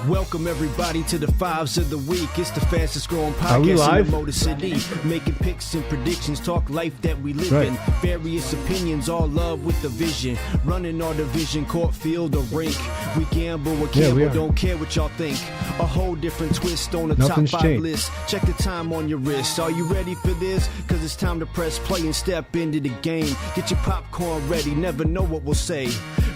Welcome everybody to the Fives of the Week. It's the fastest growing Are we podcast live? in the Motor City. Making picks and predictions, talk life that we live Right. in. Various opinions, all love with the vision. Running our division, court, field, or rink. We gamble, we Yeah, gamble, we are. don't care what y'all think. A whole different twist on the Nothing's top 5 changed. list. Check the time on your wrist. Are you ready for this? Cause it's time to press play and step into the game. Get your popcorn ready, never know what we'll say.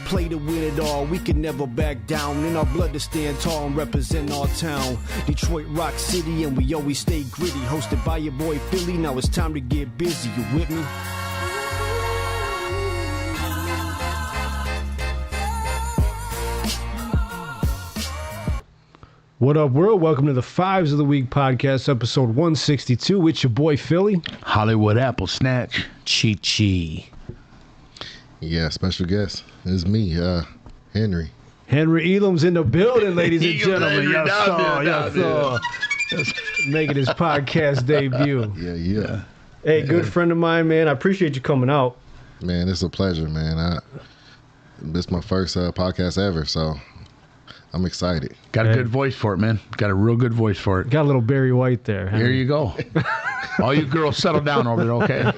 Play to win it all, we can never back down. In our blood to stand tall and represent our town. Detroit Rock City, and we always stay gritty. Hosted by your boy Fillie, now it's time to get busy. You with me? What up, world? Welcome to the Fives of the Week podcast, episode 162, with your boy Fillie. Hollywood Apple Snatch. Chi. Yeah, special guest is me, Henry. Henry Elam's in the building, ladies and Elam, gentlemen. Henry, Yes, sir. Making his podcast debut. Yeah. Hey, good friend of mine, man. I appreciate you coming out. Man, it's a pleasure, man. This is my first podcast ever, so I'm excited. Got a Hey. good voice for it, man. Got a real good voice for it. Got a little Barry White there. Here Henry. you go. All you girls settle down over there, okay?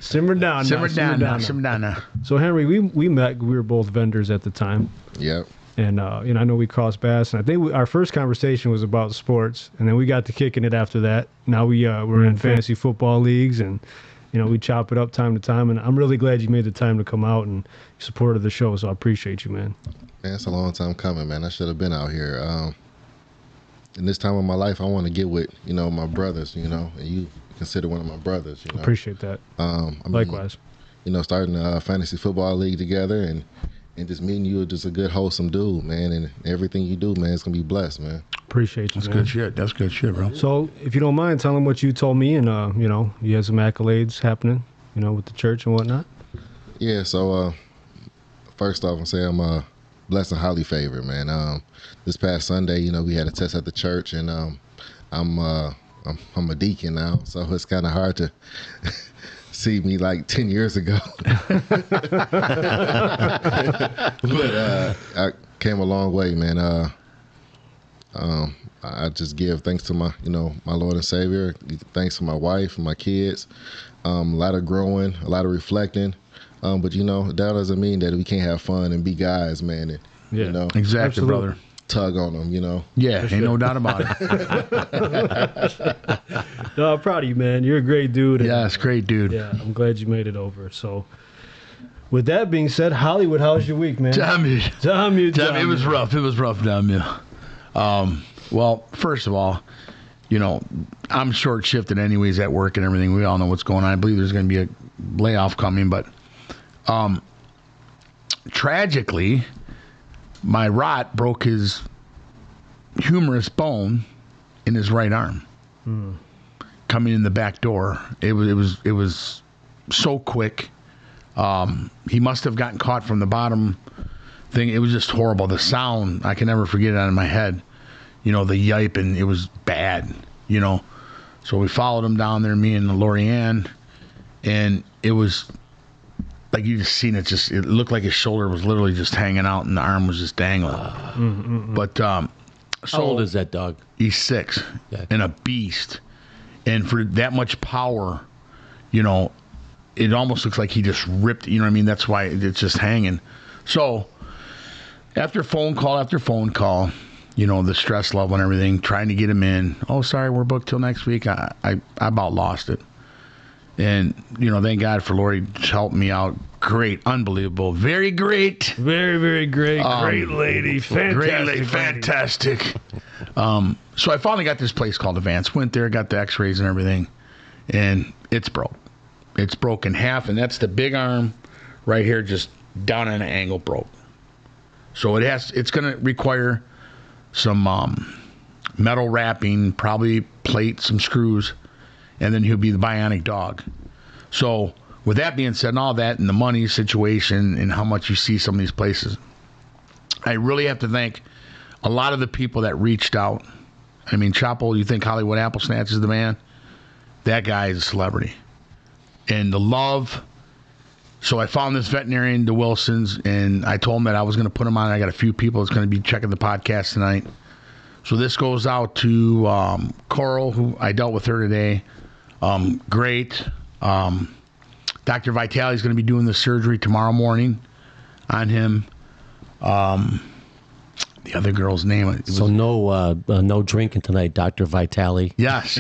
Simmer down. Simmer now, down now. now. Simmer down now. So, Henry, we met. We were both vendors at the time. Yep. And, I know we crossed paths. And I think our first conversation was about sports. And then we got to kicking it after that. Now we're in fantasy football leagues. And, we chop it up time to time. And I'm really glad you made the time to come out and supported the show. So I appreciate you, man. Man, it's a long time coming, man. I should have been out here. In this time of my life, I want to get with, my brothers, and you consider one of my brothers, Appreciate that. Likewise. Starting a fantasy football league together and just meeting you, just a good, wholesome dude, man. And everything you do, man, it's going to be blessed, man. Appreciate you, That's man. good shit. That's good shit, bro. So if you don't mind, tell them what you told me. And, you had some accolades happening, with the church and whatnot. Yeah, so first off, I'm saying I'm blessed and highly favored, man. This past Sunday, we had a test at the church, and I'm a deacon now, so it's kind of hard to see me like 10 years ago. But I came a long way, man. I just give thanks to my Lord and Savior. Thanks to my wife and my kids. A lot of growing, a lot of reflecting. But that doesn't mean that we can't have fun and be guys, man. And, Yeah. Exactly, Absolutely. brother. tug on them, Yeah, ain't no doubt about it. No, I'm proud of you, man. You're a great dude. and, Yeah, it's great, dude. Yeah, I'm glad you made it over. So, with that being said, Hollywood, how's your week, man? Damn it. Damn you. It was rough. It was rough, damn you. Well, first of all, I'm short shifted anyways at work and everything. We all know what's going on. I believe there's going to be a layoff coming, but tragically, my rot broke his humerus bone in his right arm. Coming in the back door. It was so quick. He must have gotten caught from the bottom thing. It was just horrible. The sound, I can never forget it out of my head. The yipe, and it was bad, So we followed him down there, me and Lorianne, and it was like you just seen it. It looked like his shoulder was literally just hanging out, and the arm was just dangling. But How old is that dog? he's 6 Yeah. and a beast, and for that much power, it almost looks like he just ripped. You know what I mean? That's why it's just hanging. So after phone call after phone call, the stress level and everything, trying to get him in. Oh, sorry, we're booked till next week. I about lost it. And, thank God for Lori to help me out. Great, unbelievable, very great. Very, very great. Great lady. Fantastic. Great lady, fantastic. So I finally got this place called Advance. Went there, got the x-rays and everything, and it's broke. It's broke in half, and that's the big arm right here, just down at an angle broke. So it's going to require some metal wrapping, probably plate, some screws, and then he'll be the bionic dog. So with that being said and all that, and the money situation and how much you see some of these places, I really have to thank a lot of the people that reached out. I mean, Chapo, you think Hollywood Apple Snatch is the man? That guy is a celebrity. And the love. So I found this veterinarian, the Wilsons, and I told him that I was going to put him on. I got a few people that's going to be checking the podcast tonight. So this goes out to Coral, who I dealt with her today. Great. Dr. Vitale is going to be doing the surgery tomorrow morning on him. The other girl's name. So no drinking tonight, Dr. Vitale. Yes.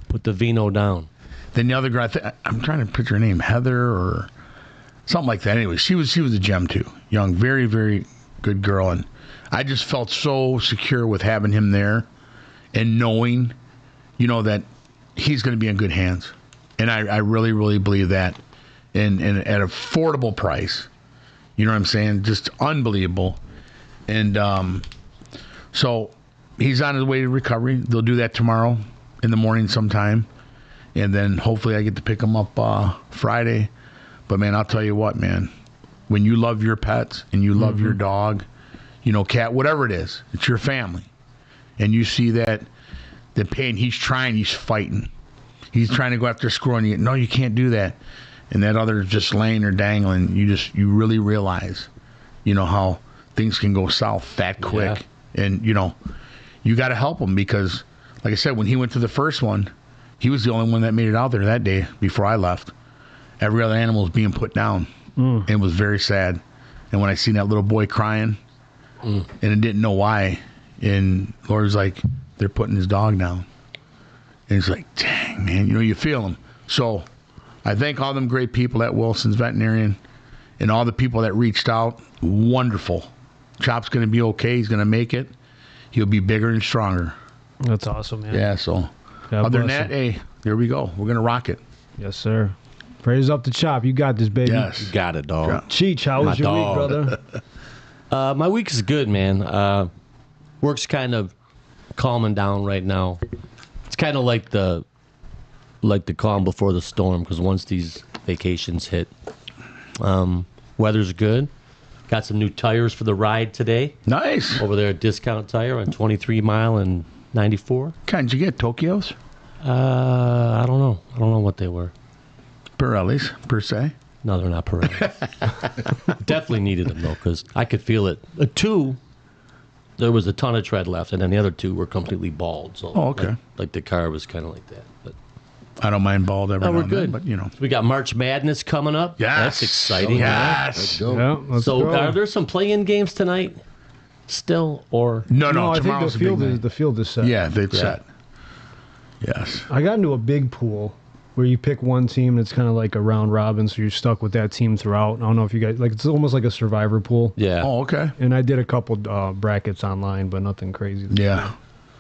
Put the vino down. Then the other girl, I'm trying to picture her name, Heather or something like that. Anyway, she was a gem too. Young, very, very good girl. And I just felt so secure with having him there and knowing, that he's going to be in good hands. And I really, really believe that. And at an affordable price. You know what I'm saying? Just unbelievable. And so he's on his way to recovery. They'll do that tomorrow in the morning sometime. And then hopefully I get to pick him up Friday. But, man, I'll tell you what, man. When you love your pets and you love your dog, cat, whatever it is, it's your family. And you see that the pain, he's trying, he's fighting. He's trying to go after a squirrel, and no, you can't do that. And that other's just laying or dangling. You really realize, how things can go south that quick. Yeah. And, you got to help him because, like I said, when he went to the first one, he was the only one that made it out there that day before I left. Every other animal was being put down. And it was very sad. And when I seen that little boy crying, and I didn't know why, and Lori's like, they're putting his dog down. And it's like, dang, man, you feel him. So I thank all them great people at Wilson's Veterinarian and all the people that reached out. Wonderful. Chop's going to be okay. He's going to make it. He'll be bigger and stronger. That's awesome, man. Yeah, so other than that, hey, there we go. We're going to rock it. Yes, sir. Praise up to Chop. You got this, baby. Yes. You got it, dog. Cheech, how was your week, brother? My week is good, man. Work's kind of calming down right now. It's kind of like the calm before the storm, because once these vacations hit, weather's good. Got some new tires for the ride today. Nice. Over there at Discount Tire on 23 Mile and 94. Kind did you get Tokyo's? I don't know. I don't know what they were. Pirelli's, per se. No, they're not Pirelli. Definitely needed them, though, because I could feel it. Two, there was a ton of tread left, and then the other two were completely bald. So, okay. Like the car was kind of like that. But I don't mind bald every now we're and good. then, but, We got March Madness coming up. Yes. That's exciting. Yes. Let's go. Yeah, let's So go. are there some play-in games tonight still, or? No, No, I think tomorrow's the a big field night. the field is set. Yeah, they've set. Yes. I got into a big pool where you pick one team that's kind of like a round robin, so you're stuck with that team throughout. I don't know if you guys it's almost like a survivor pool. Yeah. Oh, okay. And I did a couple brackets online, but nothing crazy. Yeah.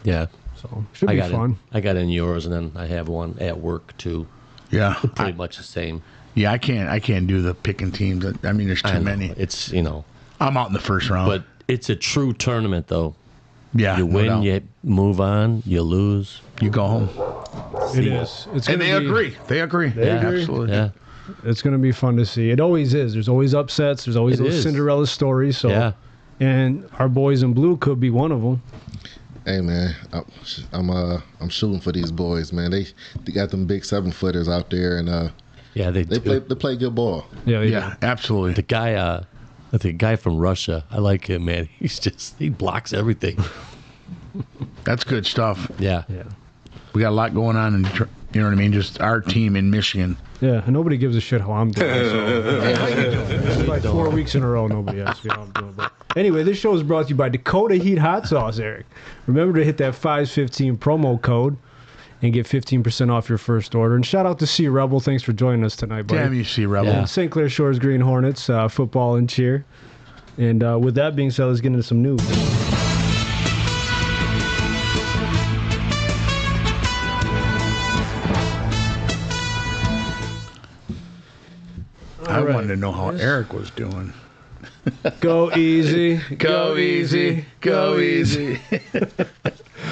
Yeah. So should I be got fun. I got in yours, and then I have one at work too. Yeah. Pretty much the same. Yeah, I can't do the picking teams. I mean, there's I too know. many. It's I'm out in the first round. but it's a true tournament though. yeah, You no win, doubt. you move on, you lose. You go home. It is. It's And gonna they be, agree. They agree. They agree? Absolutely. Yeah. It's going to be fun to see. It always is. There's always upsets. There's always It those is. Cinderella stories. So, Yeah. and our boys in blue could be one of them. Hey man, I'm shooting for these boys, man. They got them big 7-footers out there, and Yeah, they they do. play good ball. Yeah, Yeah, absolutely. The guy from Russia, I like him, man. He blocks everything. That's good stuff. Yeah. Yeah. We got a lot going on, you know what I mean? Just our team in Michigan. Yeah, and nobody gives a shit how I'm doing. So. It's like 4 weeks in a row, nobody asks me how I'm doing. But anyway, this show is brought to you by Dakota Heat Hot Sauce, Eric. Remember to hit that 515 promo code and get 15% off your first order. And shout out to C Rebel. Thanks for joining us tonight, buddy. Damn you, see, Rebel. Yeah. St. Clair Shores Green Hornets, football and cheer. And with that being said, let's get into some news. I All right. wanted to know how Eric was doing. Go easy. Go easy. Go easy.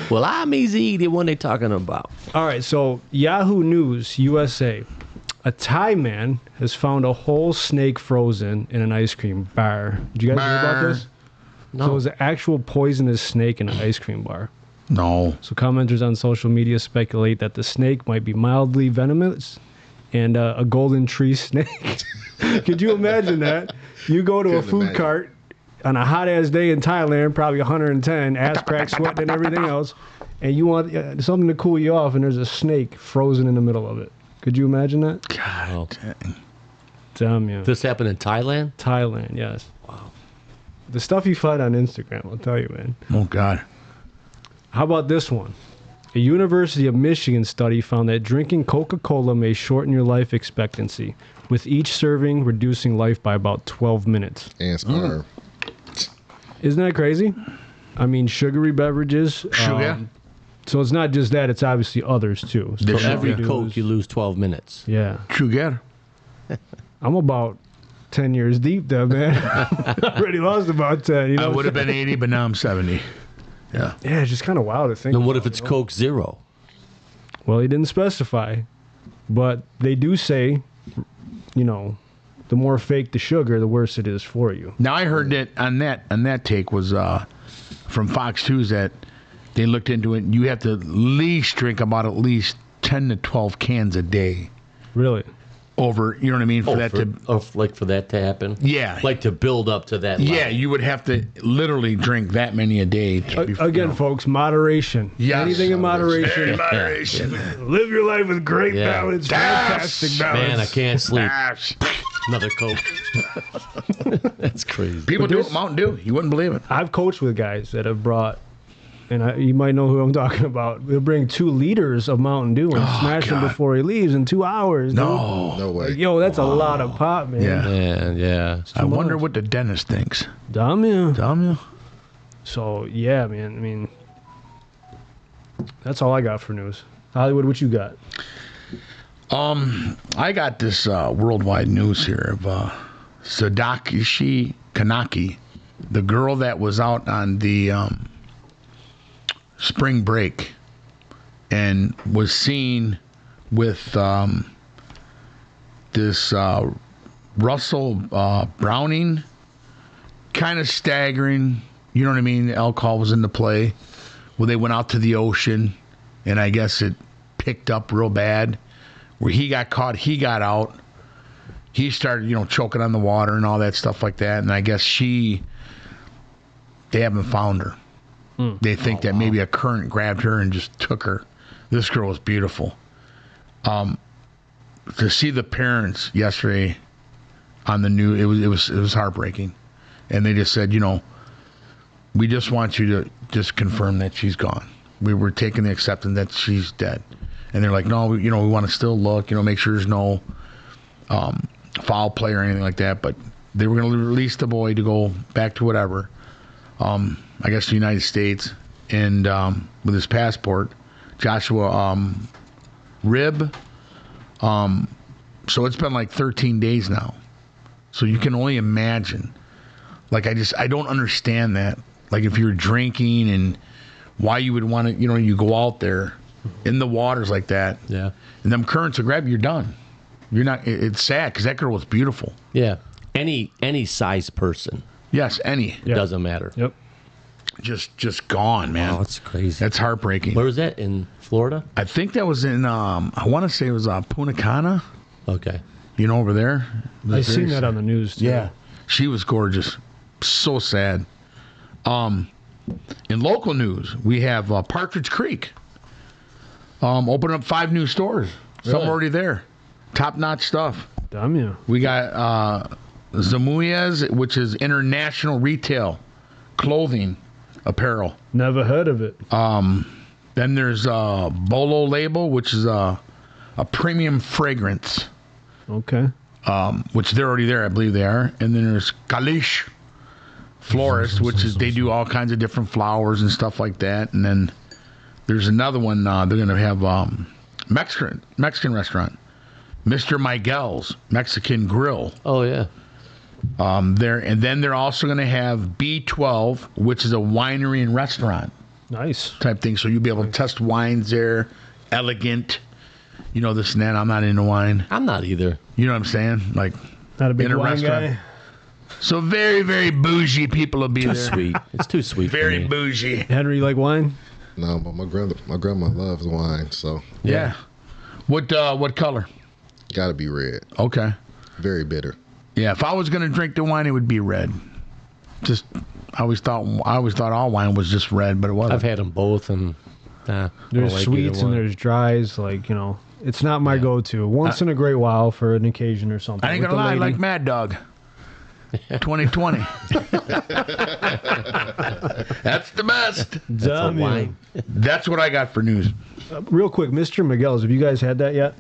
Well, I'm easy. The one they talking about. All right, so Yahoo News USA. A Thai man has found a whole snake frozen in an ice cream bar. Did you guys hear about Bar. this? So it No. was an actual poisonous snake in an ice cream bar. No. So commenters on social media speculate that the snake might be mildly venomous and a golden tree snake. Could you imagine that? You go to a Couldn't food imagine. cart on a hot ass day in Thailand, probably 110, ass crack, sweating and everything else, and you want something to cool you off, and there's a snake frozen in the middle of it. Could you imagine that? God. Dang. Damn you. This happened in Thailand? Thailand, yes. Wow. The stuff you find on Instagram, I'll tell you, man. Oh, God. How about this one? A University of Michigan study found that drinking Coca-Cola may shorten your life expectancy, with each serving reducing life by about 12 minutes. And sperm. Isn't that crazy? I mean, sugary beverages. Sugar? So it's not just that, it's obviously others too. For For every Sugar. Coke, you lose 12 minutes. Yeah. Sugar? I'm about 10 years deep there, man. I already lost about 10. You know I would have been 80, but now I'm 70. Yeah. Yeah, it's just kind of wild to think Then what about, if it's you know? Coke Zero? Well, he didn't specify, but they do say, you know, the more fake the sugar, the worse it is for you. Now I heard that on that take was from Fox News that they looked into it. You have to at least drink about at least 10 to 12 cans a day Really? over. You know what I mean? For that to for that to happen? Yeah. Like to build up to that level. yeah, you would have to literally drink that many a day. To be, Again, folks, moderation. Yes. Anything in moderation. Very moderation. Live your life with great Yeah. balance, fantastic balance. Man, I can't sleep. Gosh. Another Coke. That's crazy. People do it with Mountain Dew. You wouldn't believe it. I've coached with guys that have brought, and you might know who I'm talking about. They'll bring 2 liters of Mountain Dew and smash them God. before he leaves in 2 hours. dude. No way. Like, yo, that's a lot of pop, man. Yeah. Man, yeah. I wonder what the dentist thinks. Damn you. Tell me. So, yeah, man. I mean, that's all I got for news. Hollywood, what you got? I got this worldwide news here of Sadakishi Kanaki, the girl that was out on the spring break and was seen with this Russell Browning, kind of staggering. You know what I mean? Alcohol was in the play. Well, they went out to the ocean, and I guess it picked up real bad. Where he got caught, he got out. He started, choking on the water and all that stuff like that. And I guess they haven't found her. They think that maybe a current grabbed her and just took her. This girl was beautiful. To see the parents yesterday on the news, it was heartbreaking. And they just said, we just want you to just confirm that she's gone. We were taking the acceptance that she's dead. And they're like, no, we want to still look, make sure there's no foul play or anything like that. But they were going to release the boy to go back to whatever, I guess the United States, and with his passport, Joshua Rib. So it's been like 13 days now. So you can only imagine. Like, I don't understand that. Like, if you're drinking and why you would want to, you go out there in the waters like that. Yeah. And them currents will grab you, you're done. You're not, it's sad because that girl was beautiful. Yeah. Any size person. Yes, any. Yep. Doesn't matter. Yep. Just gone, man. Oh, that's crazy. That's heartbreaking. Where was that? In Florida? I think that was in, I want to say it was Punta Cana, Okay. over there. I've seen that on the news, too. Yeah. She was gorgeous. So sad. In local news, we have Partridge Creek. Opening up 5 new stores. Some Really? already there. Top-notch stuff. Damn you. We got Zamuyas, which is international retail clothing apparel. Never heard of it. Then there's Bolo Label, which is a premium fragrance, Okay. which they're already there. I believe they are. And then there's Kalish Florist, which is they do all kinds of different flowers and stuff like that. And then there's another one. They're going to have Mexican restaurant, Mr. Miguel's Mexican Grill. Oh, yeah. There, and then they're also going to have B12, which is a winery and restaurant Nice. type thing. So you'll be able to test wines there. Elegant, this and that. I'm not into wine. I'm not either. You know what I'm saying? Like, Not a big in a wine restaurant. guy. So very, very bougie people will be Too there. sweet. It's too sweet for Very me. bougie. Henry, you like wine? No, but my grandma loves wine, so Yeah. What color? gotta be red. Okay. Very bitter. Yeah, if I was going to drink the wine, it would be red. Just I always thought all wine was just red, but it wasn't. I've had them both, and I There's don't like sweets either and one. there's dries. Like, you know, it's not my go-to. Once in a great while for an occasion or something. I ain't with gonna the lie, I lady. like Mad Dog. 2020. That's the best. That's a Damn you. wine. That's what I got for news. Real quick, Mr. Miguel's. Have you guys had that yet?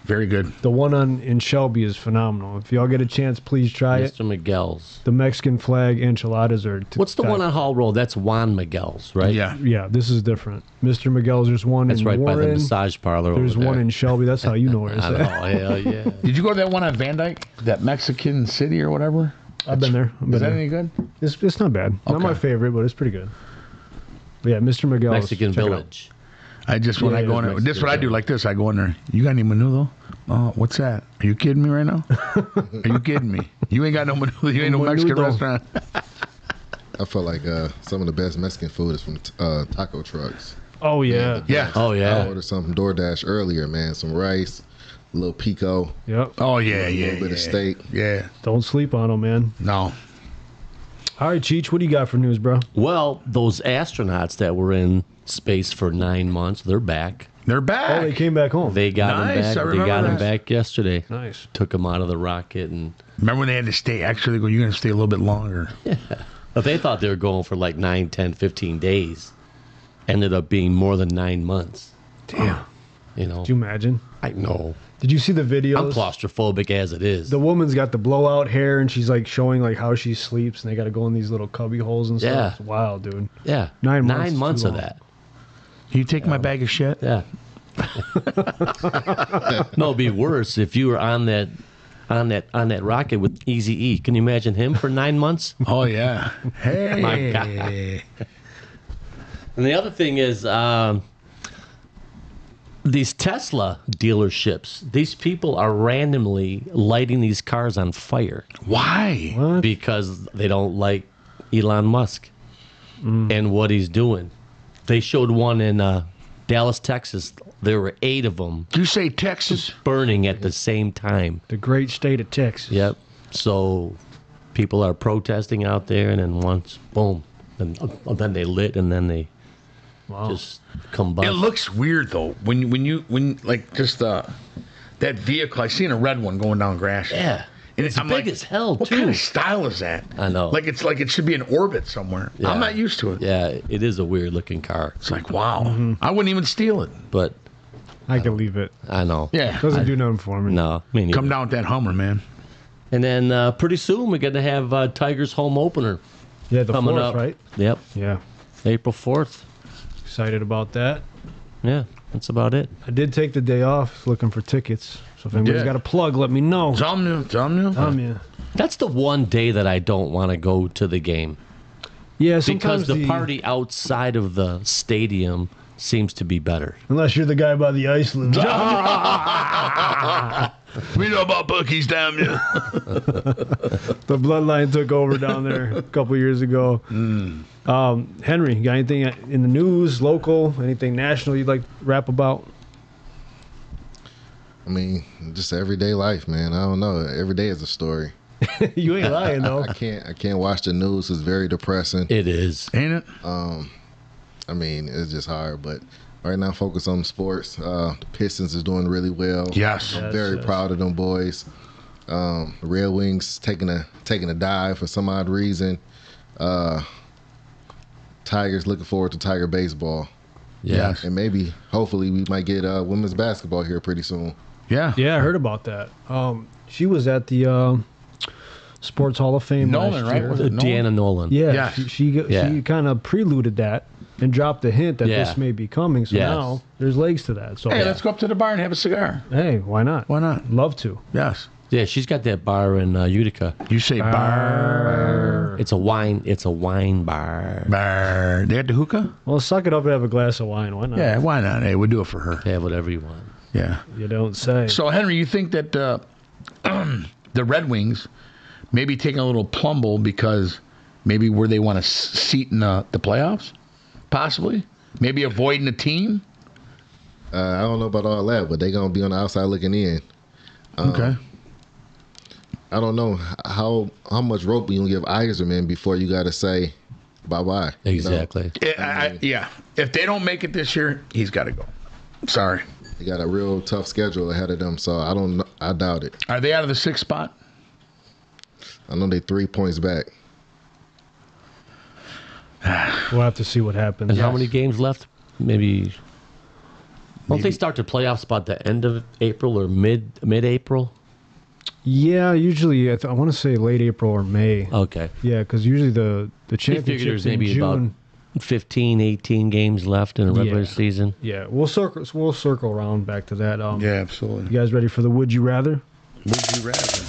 Very good. The one in Shelby is phenomenal. If y'all get a chance, please try it. Mr. Miguel's. The Mexican flag enchiladas are. What's the one on Hall Road? That's Juan Miguel's, right? Yeah. Yeah, this is different. Mr. Miguel's. There's one That's in right Warren. by the massage parlor. There's over there. one in Shelby. That's how you know where it's I know. at. Hell yeah. Did you go to that one on Van Dyke? That Mexican city or whatever? I've been there. I've been Is that there. any good? It's not bad. Not my Okay. favorite, but it's pretty good. But yeah, Mr. Miguel's. Mexican check it out. Village. I just when Yeah, I go in there, this is what I do like this. I go in there. You got any menudo? Oh, what's that? Are you kidding me right now? Are you kidding me? You ain't got no menudo. You ain't no Mexican Menudo. restaurant. I feel like some of the best Mexican food is from taco trucks. Oh yeah. Yeah. Oh I yeah. ordered something DoorDash earlier, man. Some rice, a little pico, Yep. Oh yeah, a yeah. little bit of steak. Yeah. Don't sleep on them, man. No. All right, Cheech, what do you got for news, bro? Well, those astronauts that were in space for 9 months, they're back. They're back. Oh, they came back home. They got Nice, them I back. They remember got them that. back yesterday. Nice. Took them out of the rocket, and Remember when they had to stay? Actually, they go. You're gonna stay a little bit longer. but they thought they were going for like 9, 10, 15 days. Ended up being more than 9 months. Damn. You know. Could you imagine? I know. Did you see the videos? I'm claustrophobic as it is. The woman's got the blowout hair, and she's like showing like how she sleeps, and they got to go in these little cubby holes and stuff. Yeah. It's wild, dude. Yeah. 9 months is 9 too months of long. that. Can you take my bag of shit? Yeah. No, it'd be worse if you were on that rocket with Easy E. Can you imagine him for 9 months? Oh yeah. Hey. My God. And the other thing is, these Tesla dealerships, these people are randomly lighting these cars on fire Why? What? because they don't like Elon Musk and what he's doing. They showed one in Dallas, Texas. There were 8 of them Did you say Texas? burning at the same time. The great state of Texas. Yep. So people are protesting out there, and then once, boom, and then they lit, and then they Wow. just combust. It looks weird though when like just that vehicle. I seen a red one going down grass. Yeah. And It's I'm big like, as hell, What too. kind of style is that? I know. Like it should be in orbit somewhere. Yeah. I'm not used to it. Yeah, it is a weird looking car, It's like wow. I wouldn't even steal it. but I can leave it. I know. Yeah. Doesn't do nothing for me. No, me neither. Come down with that Hummer, man. And then pretty soon we're going to have Tiger's home opener Yeah, the coming 4th, up. right? Yep, Yeah. April 4th. Excited about that. Yeah, that's about it. I did take the day off looking for tickets. So if anybody's did? got a plug, let me know. Tell me. Yeah. That's the one day that I don't want to go to the game Yeah, because sometimes the party outside of the stadium seems to be better. Unless you're the guy by the Iceland. We know about bookies, damn you. The bloodline took over down there a couple years ago. Henry, you got anything in the news, local, anything national you'd like to rap about? I mean, just everyday life, man. I don't know. Every day is a story. You ain't lying though. I can't watch the news. It's very depressing. It is. Ain't it? I mean, it's just hard. But right now, focus on sports. The Pistons is doing really well. Yes. Yeah. Very Yes. proud of them boys. The Red Wings taking a dive for some odd reason. Tigers looking forward to Tiger baseball, Yeah. Yes. and maybe, hopefully, we might get women's basketball here pretty soon. Yeah. Yeah, I heard about that. She was at the Sports Hall of Fame Nolan, last right? year. Was it Nolan? Deanna Nolan. Yeah, Yes. she Yeah. kind of preluded that and dropped a hint that Yeah. this may be coming. So Yes. now there's legs to that. So Hey, let's go up to the bar and have a cigar. hey, why not? Why not? Love to. Yes. Yeah, she's got that bar in Utica. You say bar. It's a wine bar. Bar. They had the hookah? Well, suck it up and have a glass of wine. Why not? Yeah, why not? Hey, we'll do it for her. Have whatever you want. Yeah. You don't say. So, Henry, you think that the Red Wings maybe taking a little plumble because maybe where they want to seat in the playoffs? Possibly? Maybe avoiding a team? I don't know about all that, but they're gonna be on the outside looking in. Okay. I don't know how much rope you gonna give Iserman before you got to say bye-bye. Exactly. Yeah. If they don't make it this year, he's got to go. Sorry. They got a real tough schedule ahead of them, so I don't know. I doubt it. Are they out of the 6th spot? I know they 3 points back. We'll have to see what happens. And how many games left? Maybe. Don't they start the playoffs about the end of April or mid-April? Yeah, usually I want to say late April or May. Okay. Yeah, because usually the I figured championship's there's in maybe about June. 15, 18 games left in a regular Yeah. season. Yeah, we'll circle around back to that. Yeah, absolutely. You guys ready for the Would You Rather? Would you rather?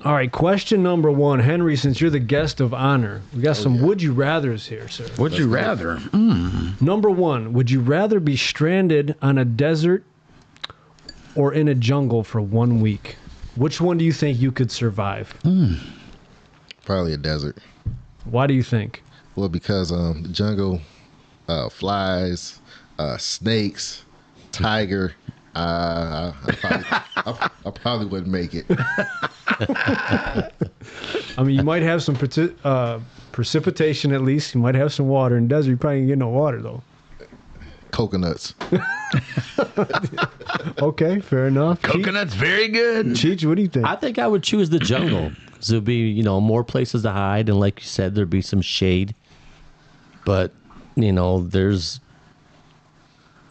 All right, question number 1. Henry, since you're the guest of honor, we got some Would You Rathers here, sir. Would you rather? Number 1, would you rather be stranded on a desert or in a jungle for 1 week? Which one do you think you could survive? Probably a desert. Why do you think? Well, because the jungle, flies, snakes, tiger. I probably wouldn't make it. I mean, you might have some precipitation at least. You might have some water. In the desert, you probably ain't get no water, though. Coconuts. Okay, fair enough. Coconut's very good. Cheech, what do you think? I think I would choose the jungle because there'd be, more places to hide. And like you said, there'd be some shade. But, there's...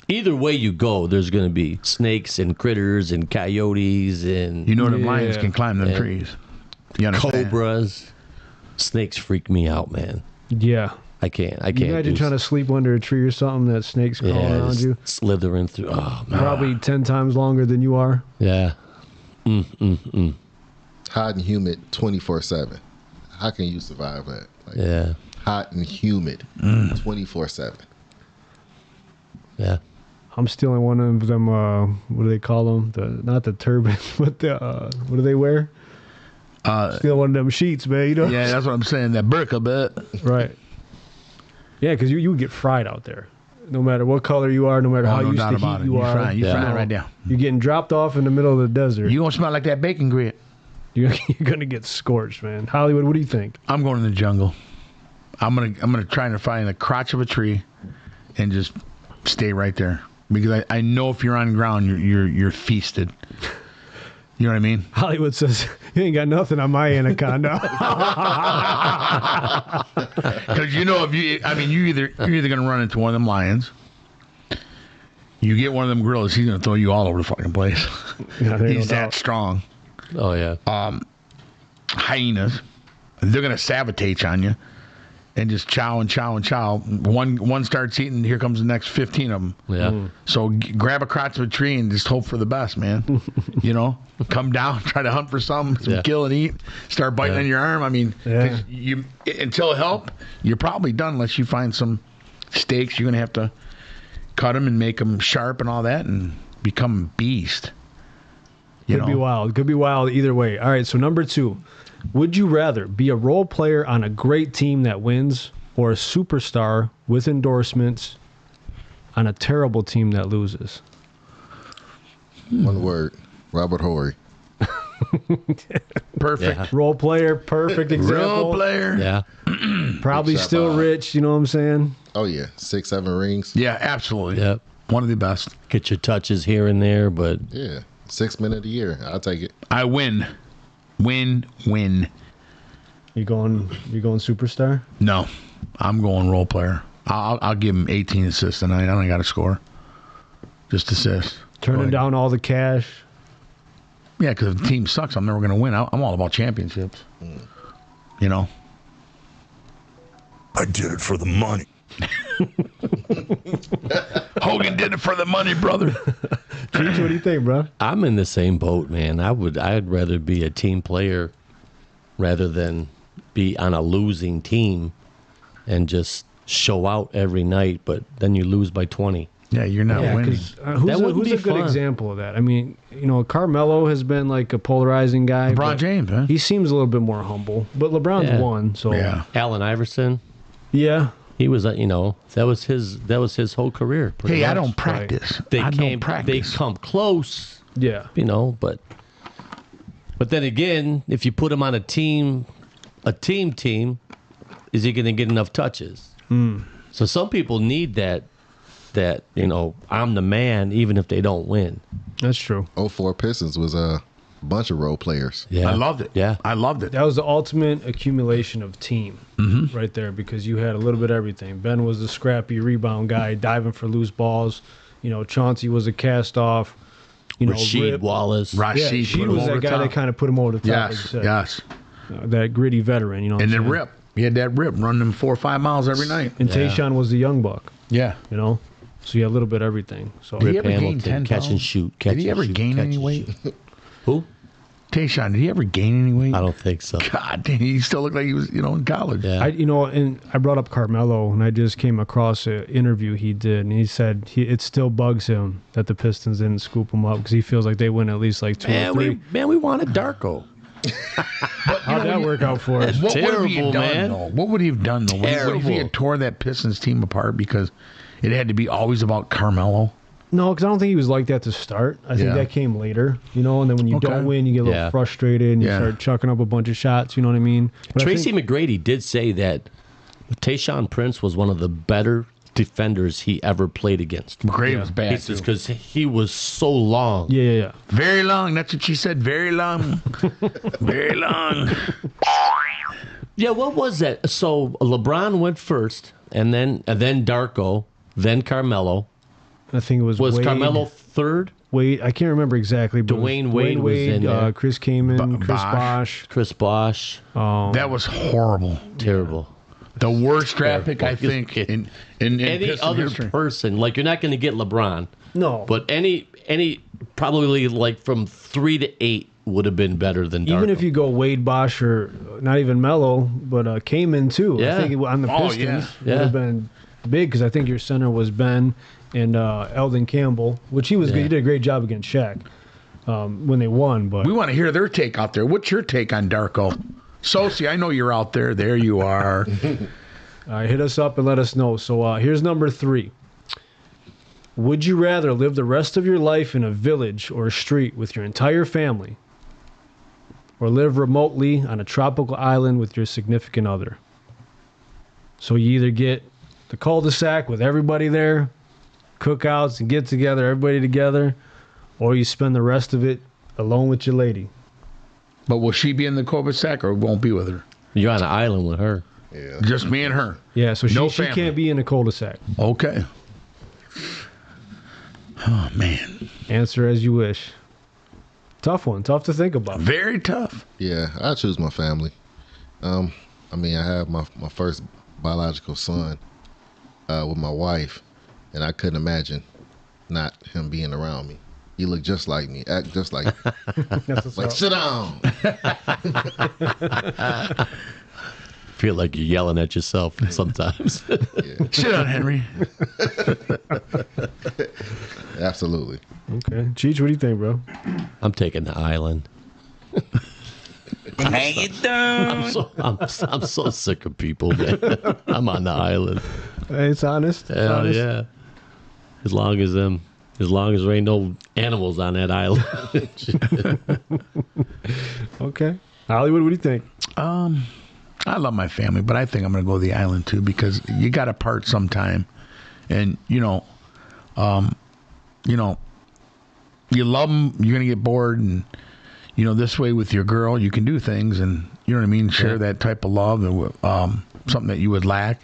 Either way you go, there's going to be snakes and critters and coyotes and Them lions can climb them trees. You understand? cobras. Snakes freak me out, man. Yeah. I can't. You imagine trying to sleep under a tree or something, that snake's crawling around just you. slithering through. Oh, man. Probably 10 times longer than you are. Yeah. Hot and humid 24/7. How can you survive that? Yeah. Hot and humid 24/7. Yeah. I'm stealing one of them, what do they call them? Not the turbans, but what do they wear? Steal one of them sheets, man. Yeah, that's what I'm saying. That burqa bit. Right. Yeah, because you would get fried out there. No matter what color you are, no matter how no used doubt to about heat it. you You are. frying right now. You're getting dropped off in the middle of the desert. You gonna smell like that bacon grit. You're going to get scorched, man. Hollywood, what do you think? I'm going in the jungle. I'm gonna try to find the crotch of a tree and just stay right there. Because I know if you're on ground, you're feasted. You know what I mean? Hollywood says, you ain't got nothing on my anaconda. Because you're either gonna run into one of them lions. You get one of them gorillas, he's gonna throw you all over the fucking place. Yeah, there ain't He's no that doubt. strong. Oh, yeah. Hyenas, they're gonna sabotage on you. And just chow and chow and chow. One starts eating, here comes the next 15 of them. Yeah. So grab a crotch of a tree and just hope for the best, man. Come down, try to hunt for some kill and eat. Start biting on your arm. I mean, 'cause until help, you're probably done unless you find some steaks. You're gonna have to cut them and make them sharp and all that, and become a beast. Could be wild. Could be wild either way. All right, so number 2. Would you rather be a role player on a great team that wins or a superstar with endorsements on a terrible team that loses? One word. Robert Horry. Perfect. Yeah. Role player, perfect example. Role player. Yeah. Probably Except, still rich, you know what I'm saying? Oh yeah, 6, 7 rings. Yeah, absolutely. Yep. One of the best. Get your touches here and there, but Yeah, 6 men of the year. I'll take it. I win. Win. You going superstar? No, I'm going role player. I'll give him 18 assists tonight. I don't got to score. Just assists. Turning down all the cash. Yeah, because if the team sucks, I'm never going to win. I'm all about championships. I did it for the money. Hogan did it for the money, brother. Cheech, what do you think, bro? I'm in the same boat, man. I'd rather be a team player rather than be on a losing team and just show out every night, but then you lose by 20. Yeah, you're not Yeah, winning. because That who's wouldn't a be good fun. example of that? I mean, Carmelo has been like a polarizing guy. LeBron but James, huh? He seems a little bit more humble, but LeBron's Yeah. won, so Yeah. Allen Iverson, yeah. He was, that was his whole career. pretty Hey, I much. don't practice. They I came, don't practice. they come close, Yeah. but then again, if you put him on a team, is he going to get enough touches? So some people need that I'm the man, even if they don't win. That's true. 04 Pistons was a bunch of role players. Yeah, I loved it. Yeah, I loved it. That was the ultimate accumulation of team right there, because you had a little bit of everything. Ben was the scrappy rebound guy, diving for loose balls. Chauncey was a cast-off. Rasheed Rip. Wallace. Yeah, Rashid she put him was over that the guy top. that kind of put him over the top. like you Yes, said. yes. That gritty veteran, And then Rip. He had that Rip running them 4 or 5 miles every night. And Yeah. Tayshaun was the young buck, Yeah. So you had a little bit of everything. So Did he Rip ever gain Hamilton, 10 catch and pounds? shoot. Did he ever gain any weight? Who? Tayshaun, did he ever gain any weight? I don't think so. God damn, he still looked like he was, in college. Yeah. and I brought up Carmelo, and I just came across an interview he did, and he said it still bugs him that the Pistons didn't scoop him up because he feels like they win at least like 2 or 3. we wanted Darko. How'd that work out for us? What would he have Terrible, done, man. though? What would he have done, though? Would he Terrible. have tore that Pistons team apart because it had to be always about Carmelo? No, because I don't think he was like that to start. I think Yeah. that came later, and then when you Okay. don't win, you get a little Yeah. frustrated and you Yeah. start chucking up a bunch of shots. You know what I mean? But I Tracy think- McGrady did say that Tayshaun Prince was one of the better defenders he ever played against. McGrady was bad, too. Because he was so long. Yeah. Very long. That's what she said. Very long. Very long. Yeah, what was that? So LeBron went first, and then Darko, then Carmelo. I think it was Wade. Carmelo third? Wade, I can't remember exactly. But Dwayne Wade was in there. Chris Kaman, Chris Bosh. Bosh. Chris Bosh. That was horrible. Terrible. The worst draft pick, I think, in Any Piston other history. person, like you're not going to get LeBron, No, but any probably like from 3 to 8 would have been better than Darko. even if you go Wade, Bosh, or not even Melo, but Kaman too. Yeah. I think on the Oh, Pistons yeah. would have been big because I think your center was Ben and Eldon Campbell, which he was good. He did a great job against Shaq when they won. But We want to hear their take out there. What's your take on Darko? Sosi, I know you're out there. There you are. hit us up and let us know. So here's number 3. Would you rather live the rest of your life in a village or a street with your entire family, or live remotely on a tropical island with your significant other? So you either get the cul-de-sac with everybody there, cookouts and get together, everybody together, or you spend the rest of it alone with your lady. But will she be in the cul-de-sac or won't be with her? you're on an island with her. Yeah. Just me and her. Yeah, so No she family. can't be in a cul-de-sac. Okay. Oh, man. Answer as you wish. Tough one. Tough to think about. Very tough. Yeah, I choose my family. I have my first biological son with my wife, and I couldn't imagine not him being around me. He looked just like me, act just like That's what's like up. sit down. Feel like you're yelling at yourself sometimes. Sit down, Henry. Absolutely. Okay. Cheech, what do you think, bro? I'm taking the island. Hang it down. I'm so sick of people, man. I'm on the island. Hey, it's honest. It's Hell honest. yeah. As long as there ain't no animals on that island. Okay. Hollywood, what do you think? I love my family, but I think I'm going to go to the island too because you got to part sometime, and you love them. You're going to get bored, and this way with your girl, you can do things, and you know what I mean. Share that type of love, and something that you would lack.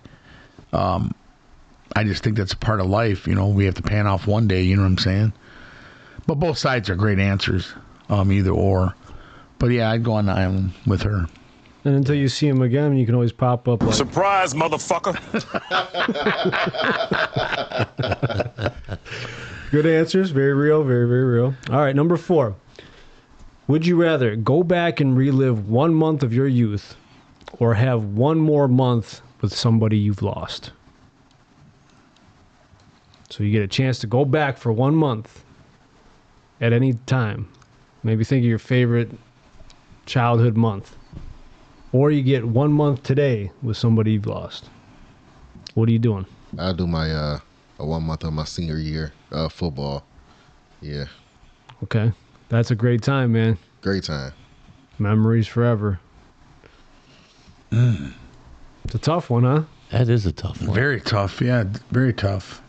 I just think that's a part of life. We have to pan off one day. You know what I'm saying? But both sides are great answers, either or. But yeah, I'd go on the island with her. And until you see him again, you can always pop up like, Surprise, motherfucker. good answers. Very real. Very, very real. All right. Number 4. Would you rather go back and relive 1 month of your youth or have one more month with somebody you've lost? So you get a chance to go back for 1 month at any time. Maybe think of your favorite childhood month. Or you get 1 month today with somebody you've lost. What are you doing? I do my a 1 month of my senior year football. Yeah, Okay. That's a great time, man. great time. Memories forever. It's a tough one, huh? That is a tough one. Very tough. Yeah, very tough.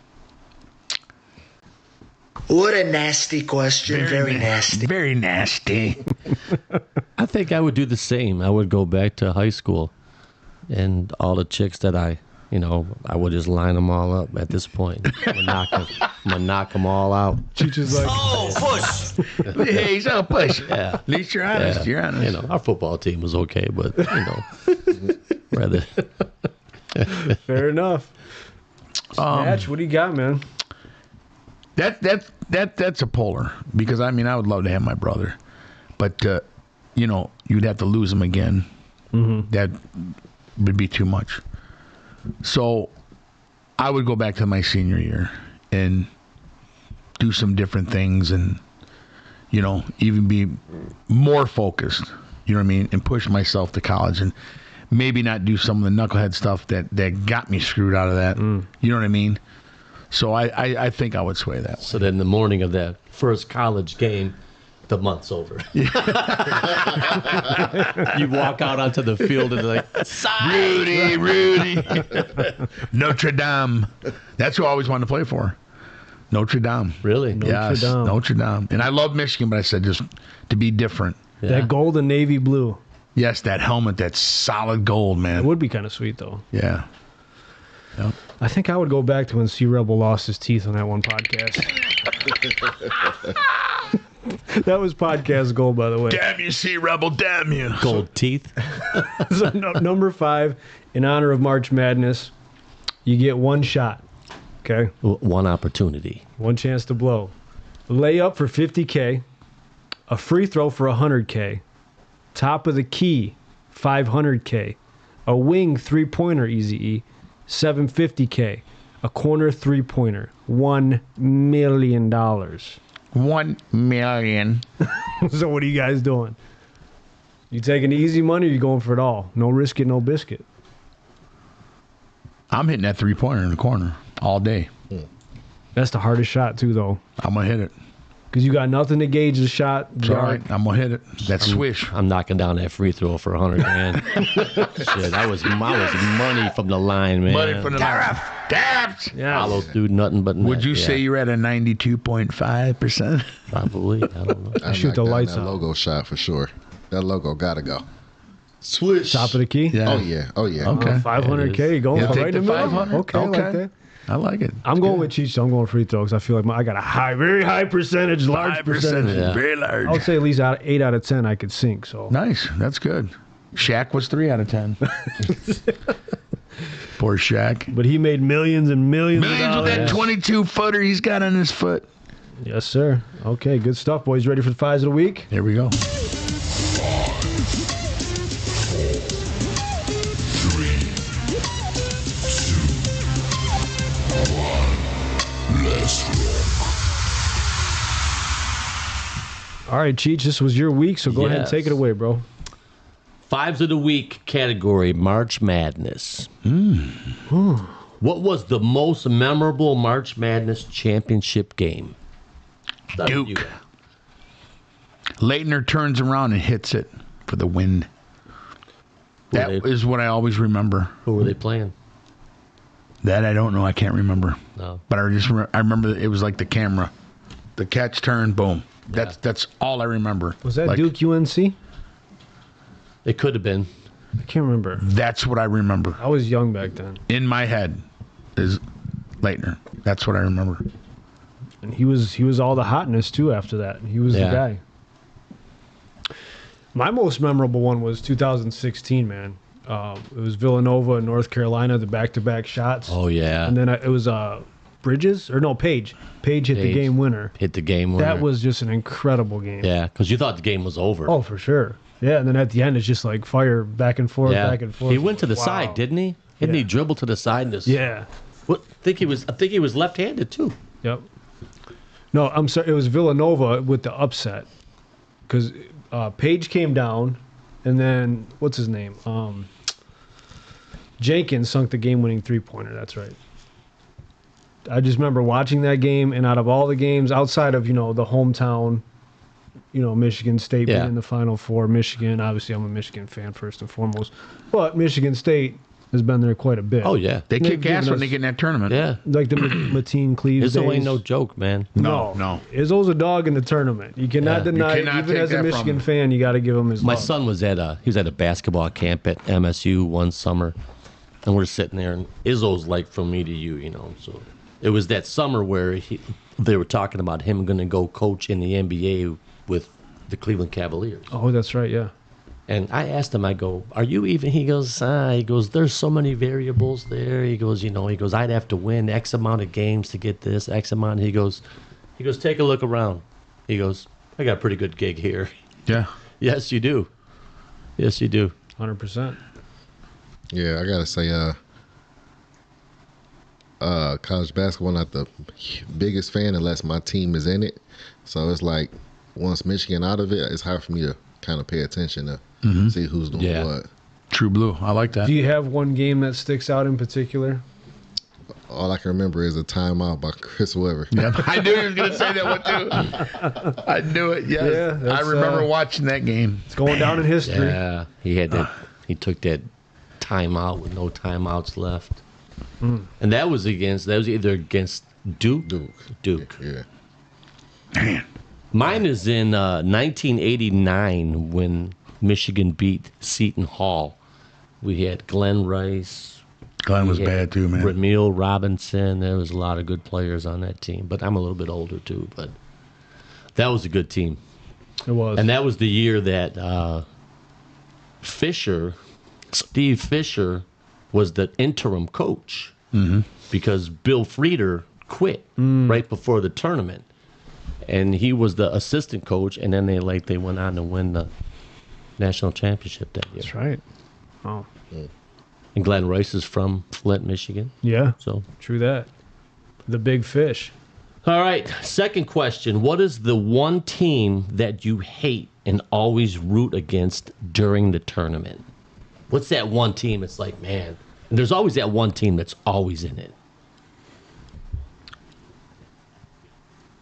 What a nasty question. Very nasty. Very nasty. I think I would do the same. I would go back to high school, and all the chicks that I would just line them all up at this point. I'm gonna knock them all out. Cheech like, Oh, push. Hey, he's a push. Yeah. At least you're honest. Yeah. You're honest. Our football team was okay, but rather. fair enough. Snatch, what do you got, man? That's a polar, because I would love to have my brother, but you'd have to lose him again. Mm-hmm. That would be too much. So I would go back to my senior year and do some different things, and even be more focused. You know what I mean, and push myself to college, and maybe not do some of the knucklehead stuff that got me screwed out of that. You know what I mean? So I think I would sway that way. So then the morning of that first college game, the month's over. You walk out onto the field and like, Rudy. Notre Dame. That's who I always wanted to play for. Notre Dame. really? Yes, Dame. Notre Dame. And I love Michigan, but I said just to be different. Yeah. That gold and navy blue. Yes, that helmet, that's solid gold, It man. would be kind of sweet, though. Yeah. I think I would go back to when C Rebel lost his teeth on that one podcast. That was podcast gold, by the way. Damn you, Sea Rebel, damn you. Gold teeth. So, number 5, in honor of March Madness, you get one shot. Okay? One opportunity. One chance to blow. Layup for $50K. A free throw for $100K. Top of the key, $500K. A wing 3-pointer Eazy-E, $750K. A corner 3-pointer, $1 million. 1 million. So what are you guys doing? You taking the easy money or you going for it all? No risk it, no biscuit. I'm hitting that 3-pointer in the corner all day. That's the hardest shot too, though. I'm going to hit it. Because you got nothing to gauge the shot. It's all right. I'm going to hit it. That swish. I'm knocking down that free throw for $100,000. Shit, that was money from the line, man. Money from the Tapped. Yeah. Follow through nothing but net. Would you say you're at a 92.5%? Probably. I don't know. I shoot knocked the down lights that out. logo shot for sure. That logo gotta go. Swish. Top of the key? Yeah. Oh yeah. Okay. 500K, you going Yeah, for take right the in the middle? 500. Okay, I like that. I like it. I'm going with Cheech, so I'm going free throw because I feel like I got a very high percentage, large 5%. percentage. Yeah. Very large. I would say at least 8 out of 10 I could sink. So Nice. That's good. Shaq was 3 out of 10. Poor Shaq. But he made millions and millions of Millions with dollars. that 22-footer he's got on his foot. Yes, sir. Okay, good stuff, boys. Ready for the fives of the week? Here we go. 3, 2, 1. Let's rock. All right, Cheech, this was your week, so go ahead and Yes. take it away, bro. Fives of the week category, March Madness. What was the most memorable March Madness championship game? Start with you. Duke. Leitner turns around and hits it for the win. That Were they- is what I always remember. Who were they playing? That I don't know. I can't remember. No. But I remember it was like the camera. The catch turn, boom. That's all I remember. Was that Like, Duke UNC? It could have been. I can't remember. That's what I remember. I was young back then. In my head is Leitner. That's what I remember. And he was all the hotness, too, after that. He was Yeah. the guy. My most memorable one was 2016, man. It was Villanova and North Carolina, the back-to-back shots. Oh, yeah. And then it was Bridges? Or no, Page. Page hit the Page. game winner. Hit the game winner. That was just an incredible game. Yeah, because you thought the game was over. Oh, for sure. Yeah, and then at the end, it's just like fire back and forth, yeah. back and forth. He went to the Wow. side, didn't he? Didn't he dribble to the side and just... Yeah. What? I think he was left-handed, too. Yep. No, I'm sorry. It was Villanova with the upset because Page came down, and then what's his name? Jenkins sunk the game-winning three-pointer. That's right. I just remember watching that game, and out of all the games outside of, the hometown, Michigan State being in the Final Four, Michigan, obviously I'm a Michigan fan first and foremost, but Michigan State has been there quite a bit. Oh, yeah. They kick ass when us- they get in that tournament. Yeah. Like the Mateen Cleaves Izzo days. ain't no joke, man. No. Izzo's a dog in the tournament. You cannot Yeah. deny You it. cannot Even take as a that from Michigan him. fan, you got to give him his My love. son was at a basketball camp at MSU one summer, and we're sitting there, and Izzo's like from me to you, So it was that summer where they were talking about him going to go coach in the NBA with the Cleveland Cavaliers. Oh, that's right, yeah. And I asked him, I go, are you even? He goes, there's so many variables there. He goes, I'd have to win X amount of games to get this, X amount. He goes, take a look around. He goes, I got a pretty good gig here. Yeah. Yes, you do. Yes, you do. 100%. Yeah, I gotta say, college basketball not the biggest fan unless my team is in it. So it's like once Michigan out of it, it's hard for me to kind of pay attention to see who's doing Yeah. what. True blue. I like that. Do you have one game that sticks out in particular? All I can remember is a timeout by Chris Webber. Yep. I knew he was going to say that one too. I knew it. Yes. Yeah, that's, I remember watching that game. It's going down in history. Yeah, he had that. He took that timeout with no timeouts left, and that was either against Duke. Yeah. Man. Mine is in 1989 when Michigan beat Seton Hall. We had Glenn Rice. Glenn was we had bad too, man. Ramil Robinson. There was a lot of good players on that team, but I'm a little bit older too. But that was a good team, It was. and that was the year that Steve Fisher, was the interim coach because Bill Frieder quit right before the tournament. And he was the assistant coach, and then they went on to win the national championship that year. That's right. Oh, And Glenn Rice is from Flint, Michigan. yeah. So, True that. The big fish. all right. Second question: what is the one team that you hate and always root against during the tournament? What's that one team? It's like, man, and there's always that one team that's always in it.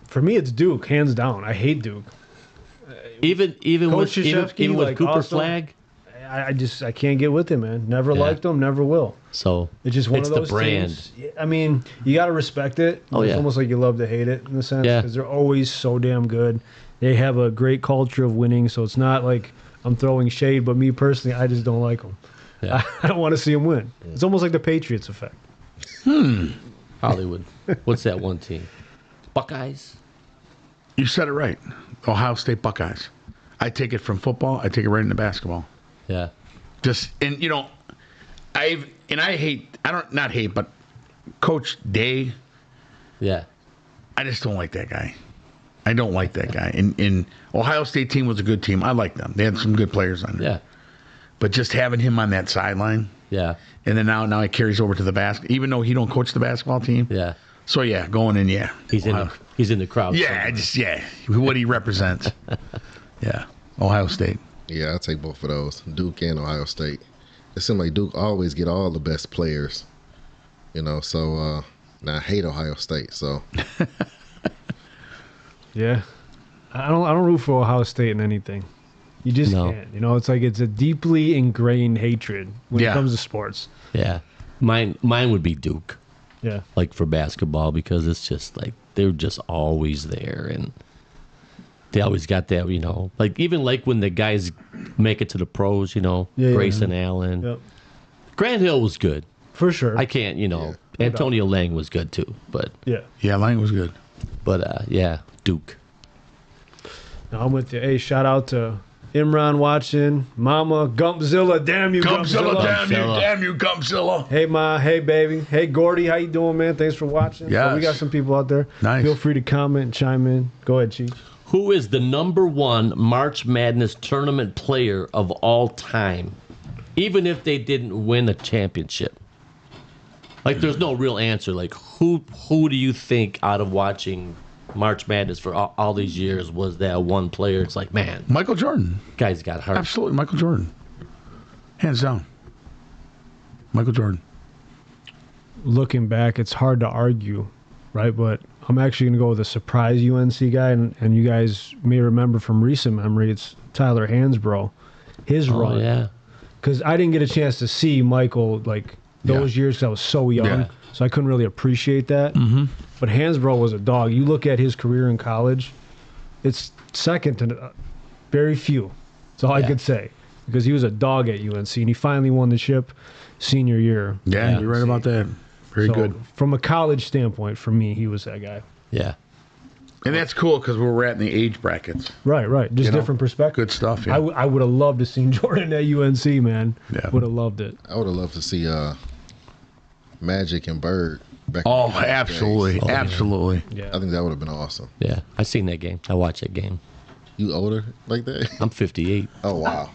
For me, it's Duke, hands down. I hate Duke. Even Coach with Krzyzewski, with like, Cooper awesome. Flag. I can't get with him, man. Never Yeah. liked him, never will. So It's just one it's of those the brand. teams. I mean, you got to respect it. Oh, It's yeah. almost like you love to hate it in a sense Yeah. because they're always so damn good. They have a great culture of winning, so it's not like I'm throwing shade, but me personally, I just don't like them. Yeah. I don't want to see them win. It's almost like the Patriots effect. Hollywood. What's that one team? Buckeyes. You said it right. Ohio State Buckeyes. I take it from football. I take it right into basketball. Yeah. Just and I not hate, but Coach Day. Yeah. I just don't like that guy. I don't like that guy. And Ohio State team was a good team. I like them. They had some good players on there. Yeah. But just having him on that sideline, Yeah. and then now he carries over to the basket, even though he don't coach the basketball team. Yeah. So yeah, going in, yeah. He's in the crowd. Yeah, what he represents. Yeah, Ohio State. Yeah, I'll take both of those, Duke and Ohio State. It seems like Duke always get all the best players, so now I hate Ohio State, so Yeah, I don't root for Ohio State in anything. You just No. can't. It's like it's a deeply ingrained hatred when Yeah. it comes to sports. Yeah. Mine would be Duke, Yeah, like for basketball, because it's just like they're just always there, and they always got that, like even like when the guys make it to the pros, Yeah, Grayson Allen. yep, Grant Hill was good. for sure. I can't, Antonio Lang was good too, but Yeah, Yeah, Lang was good. yeah, Duke. no, I'm with you. Hey, shout out to Imran watching, Mama Gumpzilla, damn you Gumpzilla, Gumpzilla. damn you, Gumpzilla. Hey Ma, hey baby, hey Gordy, how you doing, man? Thanks for watching. Yes. So we got some people out there. Nice. Feel free to comment and chime in. Go ahead, Cheech. Who is the number one March Madness tournament player of all time, even if they didn't win a championship? Like, there's no real answer. Like, who do you think out of watching March Madness for all these years was that one player? It's like, man, Michael Jordan. guy's got heart. Absolutely, Michael Jordan. Hands down. Michael Jordan. Looking back, it's hard to argue, right? But I'm actually going to go with a surprise UNC guy, and you guys may remember from recent memory, it's Tyler Hansbrough. His Oh, run. yeah. Because I didn't get a chance to see Michael like those years because I was so young, Yeah. so I couldn't really appreciate that. Mm-hmm. But Hansbrough was a dog. You look at his career in college, it's second to very few. That's all I could say. Because he was a dog at UNC, and he finally won the chip senior year. Yeah, you're right about that. Very So, good. From a college standpoint, for me, he was that guy. Yeah. And that's cool because we're at in the age brackets. Right. Just You know, different perspective. Good stuff. Yeah. I would have loved to seen Jordan at UNC, man. Yeah. Would have loved it. I would have loved to see Magic and Bird back. Oh, in the days. absolutely. Oh, yeah. Absolutely. Yeah. I think that would have been awesome. Yeah. I seen that game. I watched that game. You older like that? I'm 58. Oh wow.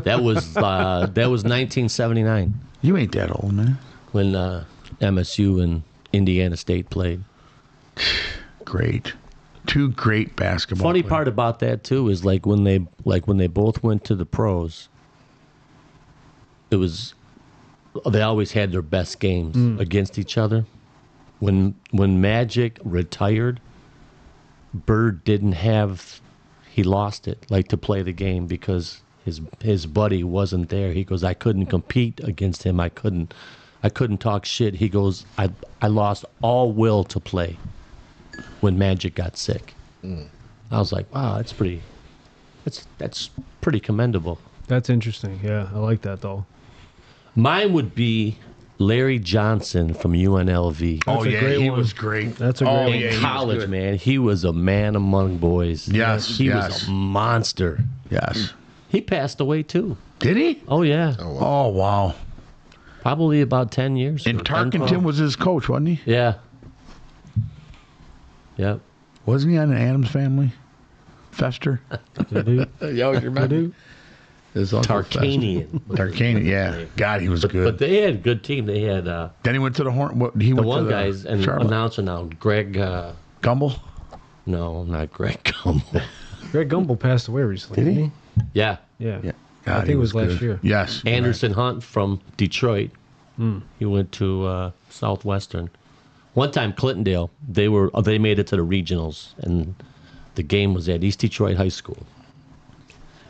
That was 1979 You ain't that old, man. when MSU and Indiana State played. Great. Two great basketball Funny players. part about that too is like when they both went to the pros. It was they always had their best games against each other. When Magic retired, Bird didn't have. He lost it like to play the game because his buddy wasn't there. He goes, I couldn't compete against him. I couldn't talk shit. He goes, I lost all will to play when Magic got sick. I was like, wow, that's pretty commendable. That's interesting. Yeah, I like that though. Mine would be Larry Johnson from UNLV. Oh, That's a yeah. great He one. was great. That's a oh, great yeah, In he was college, good. man, he was a man among boys. Yes, he was a monster. Yes. He passed away too. Did he? Oh yeah, Oh, wow. probably about 10 years. And or 10, Tarkenton 12. was his coach, wasn't he? Yeah. Yep. Wasn't he on the Adams Family? Fester? Did Yeah, you remember? His uncle Fester. Tarkanian. Tarkanian, yeah. God, he was good. But they had a good team. They had Then he went to the Horn. He the went one to the guy's and Charlotte. announcer now, Greg. Gumbel? No, not Greg Gumbel. Greg Gumbel passed away recently. Did he? Didn't Yeah. Yeah. Yeah. I God, think he it was last good. year. Yes. Anderson Hunt from Detroit. He went to Southwestern. One time, Clintondale, they made it to the regionals, and the game was at East Detroit High School,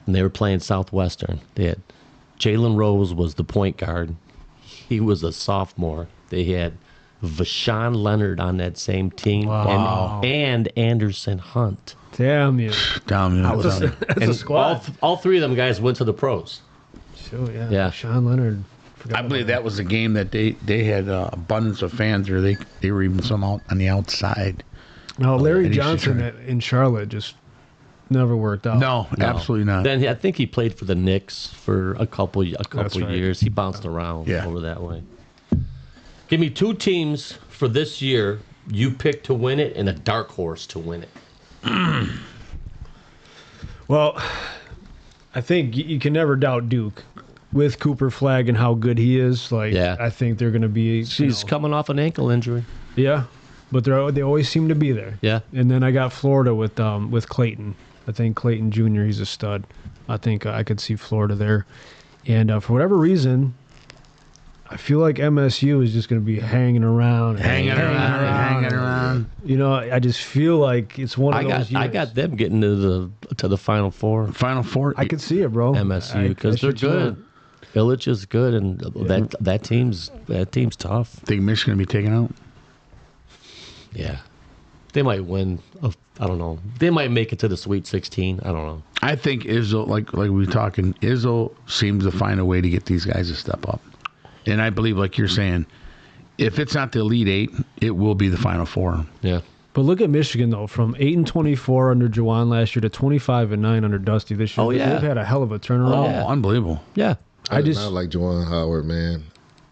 and they were playing Southwestern. They had Jalen Rose was the point guard. He was a sophomore. They had Vashawn Leonard on that same team, and Anderson Hunt. Damn you. Down there. That's a squad. All three of them guys went to the pros. So, yeah. Yeah. Sean Leonard. Forgot I believe about that was the game that they had abundance of fans, or they were even some out on the outside. Now, Larry East Johnson Detroit. in Charlotte just never worked out. No, absolutely not. Then I think he played for the Knicks for a couple That's right. years. He bounced around Yeah. over that way. Give me two teams for this year you pick to win it and a dark horse to win it. Well, I think you can never doubt Duke with Cooper Flagg and how good he is. Like, Yeah. I think they're going to be. He's coming off an ankle injury. Yeah, but they always seem to be there. Yeah. And then I got Florida with Clayton. I think Clayton Jr. He's a stud. I think I could see Florida there, and for whatever reason, I feel like MSU is just going to be hanging around. Hanging around. You know, I just feel like it's one of I those got years. them getting to the Final Four. Final Four. I could see it, bro. MSU because I they're should too. good. Illich is good, and that team's tough. Think Michigan will be taken out. Yeah, they might win. I don't know. They might make it to the Sweet 16. I don't know. I think Izzo, like we were talking, Izzo seems to find a way to get these guys to step up. And I believe, like you're saying, if it's not the Elite Eight, it will be the Final Four. Yeah. But look at Michigan though, from 8-24 under Juwan last year to 25-9 under Dusty this year. Oh, yeah. They've had a hell of a turnaround. Oh, yeah. unbelievable. Yeah. I did not like Juwan Howard, man.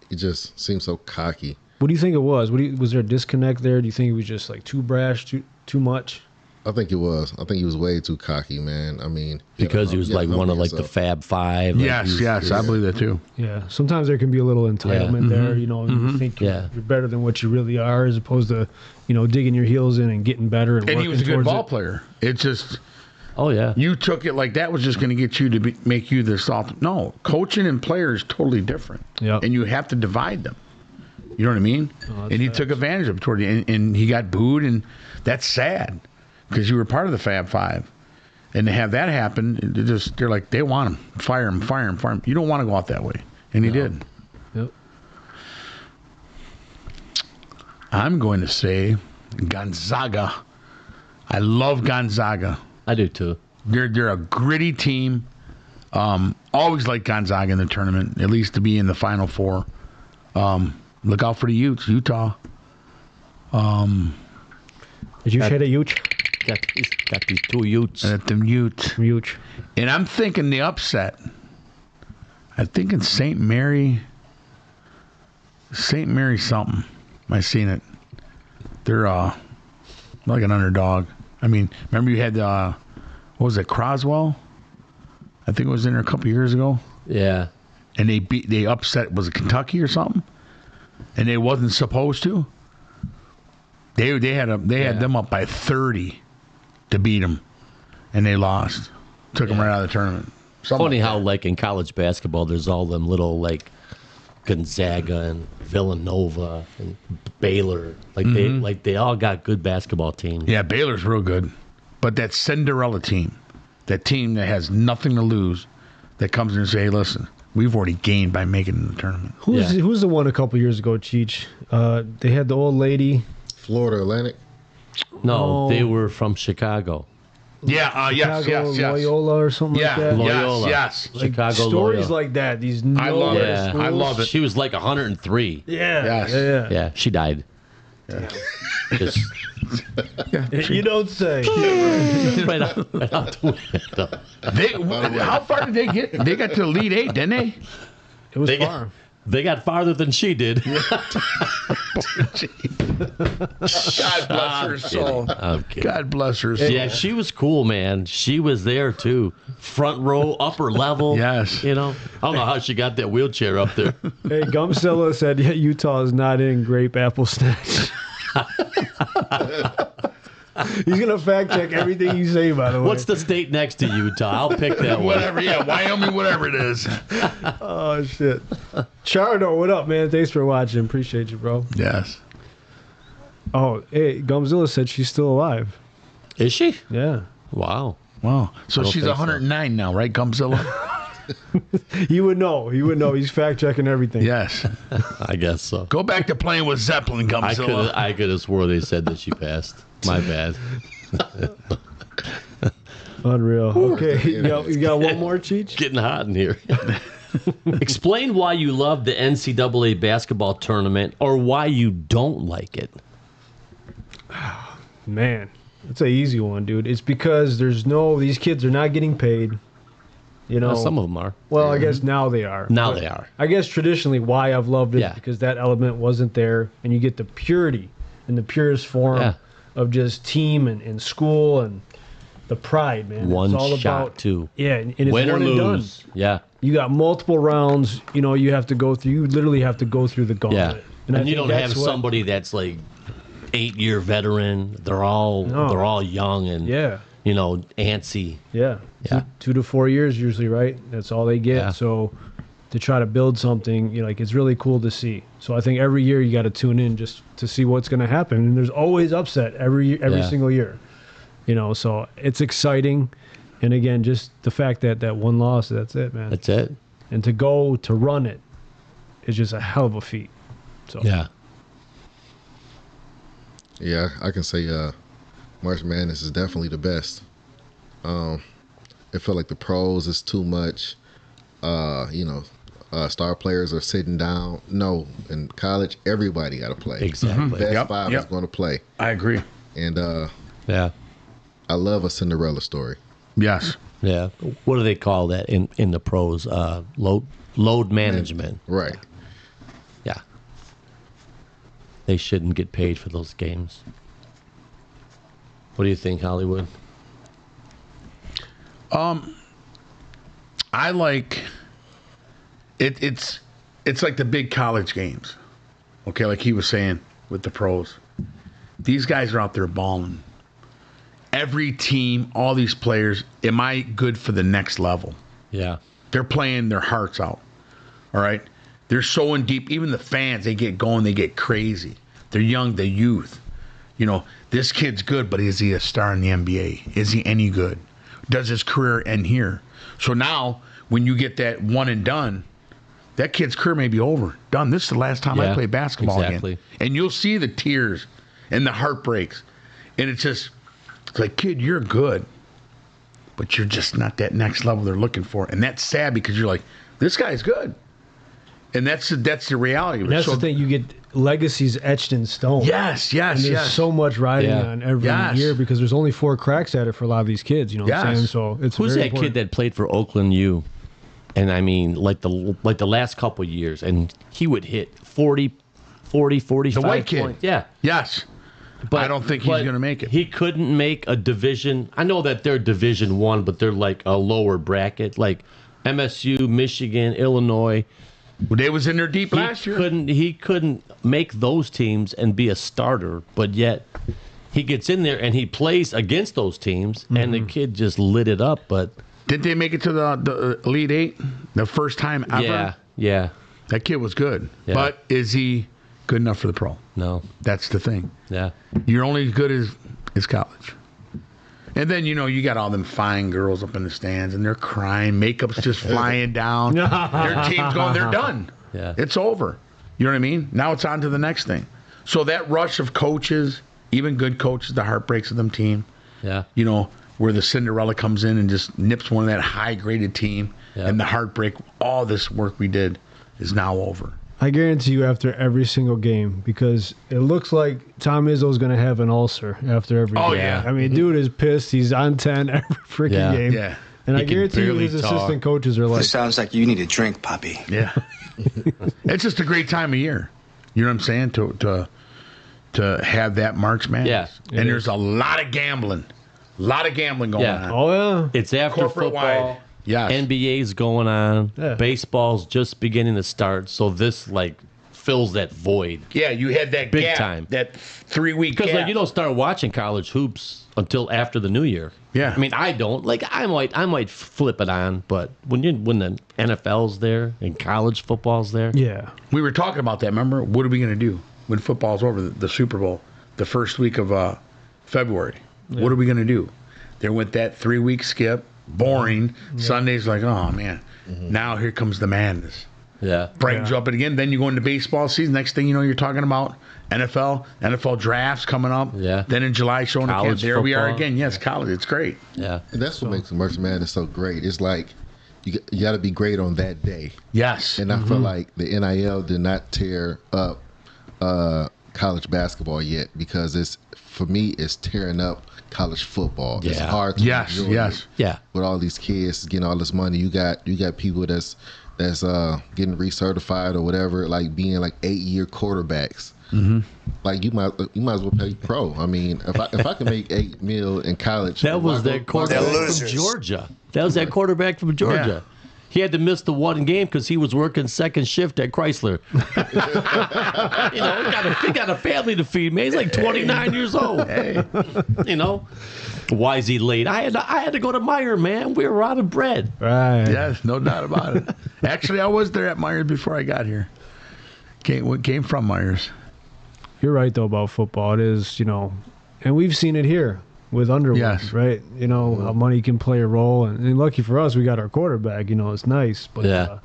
He just seems so cocky. What do you think it was? Was there a disconnect there? Do you think he was just like too brash, too much? I think it was. I think he was way too cocky, man. I mean, Because he was like one of like the Fab Five. Like Yes, I believe that too. Yeah. Sometimes there can be a little entitlement there. You know, you think Yeah. you're better than what you really are, as opposed to, digging your heels in and getting better. And And he working was a good towards ball it. player. It's just Oh yeah. You took it like that was just going to get you to make you the soft. No, coaching and players totally different. Yep. And you have to divide them. You know what I mean? Oh, And he took advantage of it toward the end, and he got booed, and that's sad because you were part of the Fab Five. And to have that happen, they're like, they want him. Fire him, fire him, fire him. You don't want to go out that way. And he did. Yep. I'm going to say Gonzaga. I love Gonzaga. I do too. They're a gritty team. Always like Gonzaga in the tournament, at least to be in the Final Four. Look out for the Utes, Utah. Did you say the Utes? Got these two Utes. At them Utes. Utes. And I'm thinking the upset. I'm thinking St. Mary something. I seen it. They're like an underdog. I mean, remember you had what was it, Croswell? I think it was in there a couple years ago. Yeah. And they upset, was it Kentucky or something? And they wasn't supposed to. They had them up by 30 to beat them, and they lost. Took them right out of the tournament. Something Funny like how that. like in college basketball, there's all them little like Gonzaga and Villanova and Baylor. Like they all got good basketball teams. Yeah, Baylor's real good, but that Cinderella team, that team that has nothing to lose, that comes in and say, "Hey, listen, we've already gained by making it in the tournament." Who's the one a couple years ago, Cheech? They had the old lady. Florida Atlantic. No, Oh. they were from Chicago. Yeah, yes, Chicago, yes, yes. Loyola or something Yeah, like that. Loyola. yes. Like, Chicago stories Loyola. like that. These I love nowhere it. schools. I love it. She was like 103. Yeah. Yes. Yeah. Yeah, she died. Just You don't say. right out the window. How far did they get? They got to the Elite Eight, didn't they? It was They far. got, they got farther than she did. God bless her soul. I'm kidding. God bless her soul. Yeah, she was cool, man. She was there too. Front row, upper level. Yes. You know, I don't know how she got that wheelchair up there. Hey, Gumzilla said Utah is not in grape apple snacks. He's gonna fact check everything you say, by the way. What's the state next to Utah? I'll pick that one. Whatever, yeah, Wyoming, whatever it is. Oh shit. Chardo, what up, man? Thanks for watching. Appreciate you, bro. Yes. Oh, hey, Gumzilla said she's still alive. Is she? Yeah. Wow. Wow. So don't she's think so. 109 now, right, Gumzilla? He would know. He would know. He's fact checking everything. Yes. I guess so. Go back to playing with Zeppelin, Gumzilla. I could have swore they said that she passed. My bad. Unreal. Okay, you got one more, Cheech? Getting hot in here. Explain why you love the NCAA basketball tournament or why you don't like it. Man, it's an easy one, dude. It's because these kids are not getting paid. You know, Well, some of them are. well, I guess now they are. Now But they are. I guess traditionally why I've loved it Yeah. is because that element wasn't there, and you get the purity in the purest form Yeah. of just team and school and the pride, man. One it's all shot, about, too. Yeah, and it's Win or one and done. lose. Yeah. You got multiple rounds. You know, you have to go through. You literally have to go through the Yeah. gauntlet. I And you think don't have that's what- somebody that's like 8-year veteran. They're all young and you know, antsy. Yeah. Yeah. 2 to 4 years usually, right? That's all they get. Yeah. So to try to build something, you know, like it's really cool to see. So I think every year you got to tune in just to see what's going to happen. And there's always upset every Yeah. single year. You know, so it's exciting. And again, just the fact that one loss, that's it, man. That's it. And to go to run it is just a hell of a feat. So Yeah. Yeah, I can say March Madness is definitely the best. It felt like the pros is too much. Star players are sitting down. No, in college, everybody got to play. Exactly. Best Yep, five yep. is going to play. I agree. And Yeah. I love a Cinderella story. Yes. Yeah. What do they call that in the pros? Load management. Right. Yeah. They shouldn't get paid for those games. What do you think, Hollywood? I like it. It's like the big college games. Okay, like he was saying with the pros. These guys are out there balling. every team, all these players, am I good for the next level? Yeah. They're playing their hearts out. All right? They're so in deep. Even the fans, they get going, they get crazy. They're young, the youth. You know, this kid's good, but is he a star in the NBA? Is he any good? Does his career end here? So now, when you get that one and done, that kid's career may be over. Done. This is the last time I play basketball again. And you'll see the tears and the heartbreaks. And it's just, it's like, kid, you're good, but you're just not that next level they're looking for. And that's sad because you're like, this guy's good. And that's the reality of it. That's the thing. You get legacies etched in stone. Yes. And there's so much riding on every year because there's only 4 cracks at it for a lot of these kids. You know what I'm saying? So it's Who's very that important. kid that played for Oakland U? And I mean, like the last couple of years, and he would hit 40, 45 The white kid. points. Yeah. Yes. But I don't think he's going to make it. He couldn't make a division. I know that they're Division 1, but they're like a lower bracket, like MSU, Michigan, Illinois. Well, they was in there deep last year. He couldn't make those teams and be a starter, but yet he gets in there and he plays against those teams, and the kid just lit it up. But didn't they make it to the Elite Eight the first time ever? Yeah. That kid was good. Yeah. But is he good enough for the pro? No. That's the thing. Yeah. You're only as good as college. And then, you know, you got all them fine girls up in the stands, and they're crying. Makeup's just flying down. Their team's going, they're done. Yeah. It's over. You know what I mean? Now it's on to the next thing. So that rush of coaches, even good coaches, the heartbreaks of them team, Yeah. you know, where the Cinderella comes in and just nips one of that high-graded team, and the heartbreak, all this work we did is now over. I guarantee you after every single game, because it looks like Tom Izzo's going to have an ulcer after every game. Yeah. I mean, dude is pissed. He's on 10 every freaking game. Yeah. And He I can guarantee you barely his talk. assistant coaches are like, This sounds like you need a drink, puppy. Yeah. It's just a great time of year. You know what I'm saying? To have that March Madness. Yeah. And there's a lot of gambling. A lot of gambling going on. oh, yeah. It's after Corporate-wide. football. Yes. NBA's going on. Yeah. Baseball's just beginning to start. So this, like, fills that void. Yeah, you had that Big gap, time. that 3-week gap. Because, like, you don't start watching college hoops until after the new year. Yeah. I mean, I don't. Like, I might flip it on, but when the NFL's there and college football's there. Yeah. We were talking about that, remember? What are we going to do when football's over, the Super Bowl, the first week of February? Yeah. What are we going to do? There went that 3-week skip, boring. Yeah. Sunday's like, oh, man. Mm-hmm. Now here comes the madness. Yeah. Brightens you up again. Then you go into baseball season. Next thing you know, you're talking about NFL drafts coming up. Yeah. Then in July, showing the kids. There we are football. again. Yes, college. It's great. Yeah. And that's what makes March Madness so great. It's like you got to be great on that day. Yes. And I feel like the NIL did not tear up college basketball yet, because for me it's tearing up college football. Yeah. It's hard to enjoy it Yeah. with all these kids getting all this money. You got people that's getting recertified or whatever, like being like 8-year quarterbacks. Mm-hmm. Like you might as well play pro. I mean, if I can make $8 million in college, That was that quarterback from Georgia. That was that quarterback from Georgia. Yeah. He had to miss the one game because he was working second shift at Chrysler. You know, he got a family to feed, man. He's like 29 years old. Hey. You know, why is he late? I had to go to Meyer, man. We were out of bread. Right. Yes, no doubt about it. Actually, I was there at Myers before I got here. Came from Myers. You're right, though, about football. It is, and we've seen it here with Underwood, Yes. right? How money can play a role. And lucky for us, we got our quarterback. It's nice. But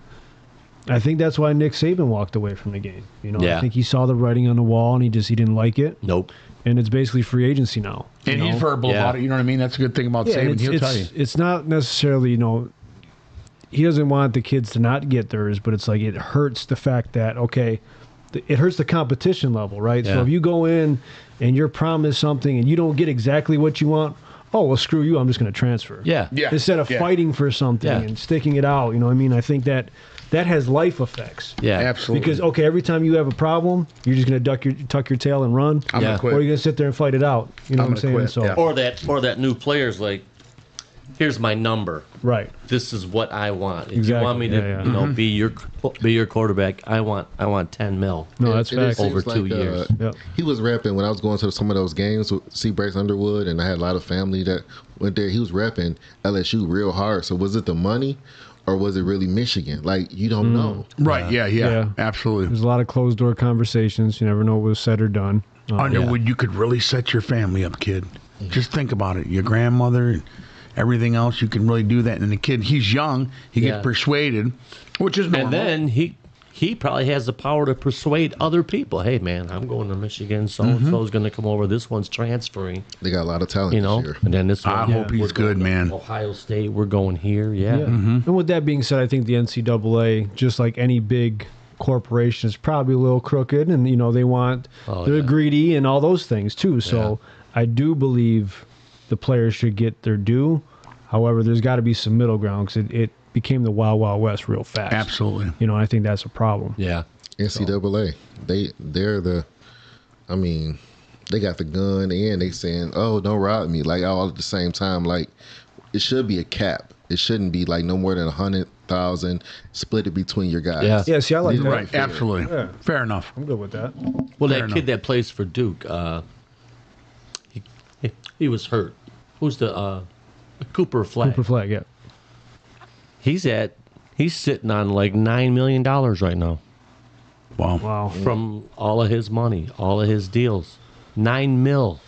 I think that's why Nick Saban walked away from the game. I think he saw the writing on the wall, and he didn't like it. Nope. And it's basically free agency now. And he's verbal about it. You know what I mean? That's a good thing about Saban. He'll tell you. It's not necessarily, he doesn't want the kids to not get theirs, but it's like it hurts the fact that, okay, it hurts the competition level, right? Yeah. So if you go in and you're promised something and you don't get exactly what you want, oh, well, screw you, I'm just going to transfer. Yeah. Instead of fighting for something and sticking it out, I think that has life effects. Yeah. Absolutely. Because, okay, every time you have a problem, you're just going to tuck your tail and run. I'm going to quit. Or you're going to sit there and fight it out. You know what I'm saying? Quit. So Yeah. Or that new player's like, here's my number. Right. This is what I want. If Exactly. you want me to, Yeah, yeah. be your quarterback, I want 10 mil. No, that's It just fact. Over seems 2 years. Yep. He was repping when I was going to some of those games with C. Bryce Underwood, and I had a lot of family that went there. He was repping LSU real hard. So was it the money, or was it really Michigan? Like, you don't know. Right. Yeah. Yeah. Absolutely. There's a lot of closed door conversations. You never know what was said or done. Underwood, you could really set your family up, kid. Just think about it. Your grandmother and everything else, you can really do that. And the kid, he's young. He Yeah. gets persuaded, which is normal. And then he probably has the power to persuade other people. Hey, man, I'm going to Michigan. So and so's going to come over. This one's transferring. They got a lot of talent You this know, year. and then this one. I hope he's we're good, going to man. Ohio State. We're going here. Yeah. Yeah. And with that being said, I think the NCAA, just like any big corporation, is probably a little crooked, and they want they're greedy and all those things too. So I do believe the players should get their due. However, there's got to be some middle ground because it became the Wild Wild West real fast. Absolutely. I think that's a problem. Yeah. NCAA, they're the, I mean, they got the gun and they saying, oh, don't rob me, like all at the same time. Like, it should be a cap. It shouldn't be like no more than 100,000 split it between your guys. Yeah. Yeah, see, I like that. Right. Absolutely. Yeah. Fair enough. I'm good with that. Well, Fair that enough. kid that plays for Duke, he was hurt. Who's the Cooper Flag? Cooper Flag, yeah. He's sitting on like $9 million right now Wow. Wow. from all of his money, all of his deals. 9 mil.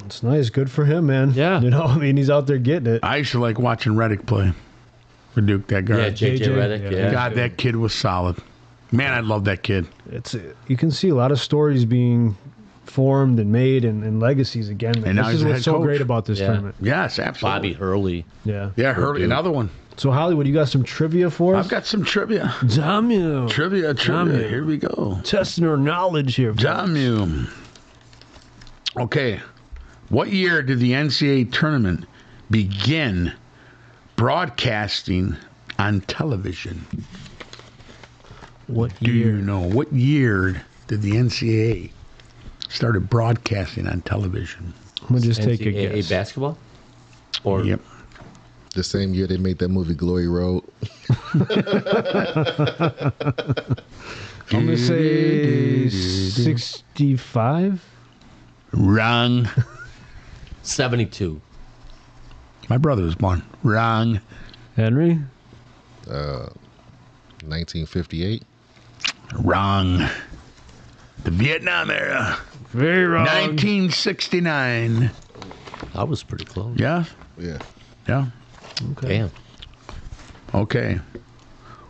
It's nice. Good for him, man. Yeah. I mean, he's out there getting it. I used to like watching Reddick play for Duke, that guy. Yeah, JJ JJ, Redick. yeah. Yeah. God, that kid was solid. Man, I love that kid. You can see a lot of stories being formed and made and legacies again. And now this he's is the what's head so coach. great about this Yeah. tournament. Yes, absolutely. Bobby Hurley. Yeah. Yeah, Hurley, another one. So, Hollywood, you got some trivia for us? I've got some trivia. Jamu. Trivia. Jamu. Here we go. Testing our knowledge here. folks. Jamu. Okay. What year did the NCAA tournament begin broadcasting on television? What Do you year? know? What year did the NCAA started broadcasting on television? I'm going to just take a NCAA guess. basketball? Or Yep. The same year they made that movie Glory Road. I'm going to say 65? Wrong. 72. My brother was born. Wrong. Henry? 1958. Wrong. The Vietnam era. Very wrong. 1969. I was pretty close. Yeah? Yeah. Yeah. Damn. Okay.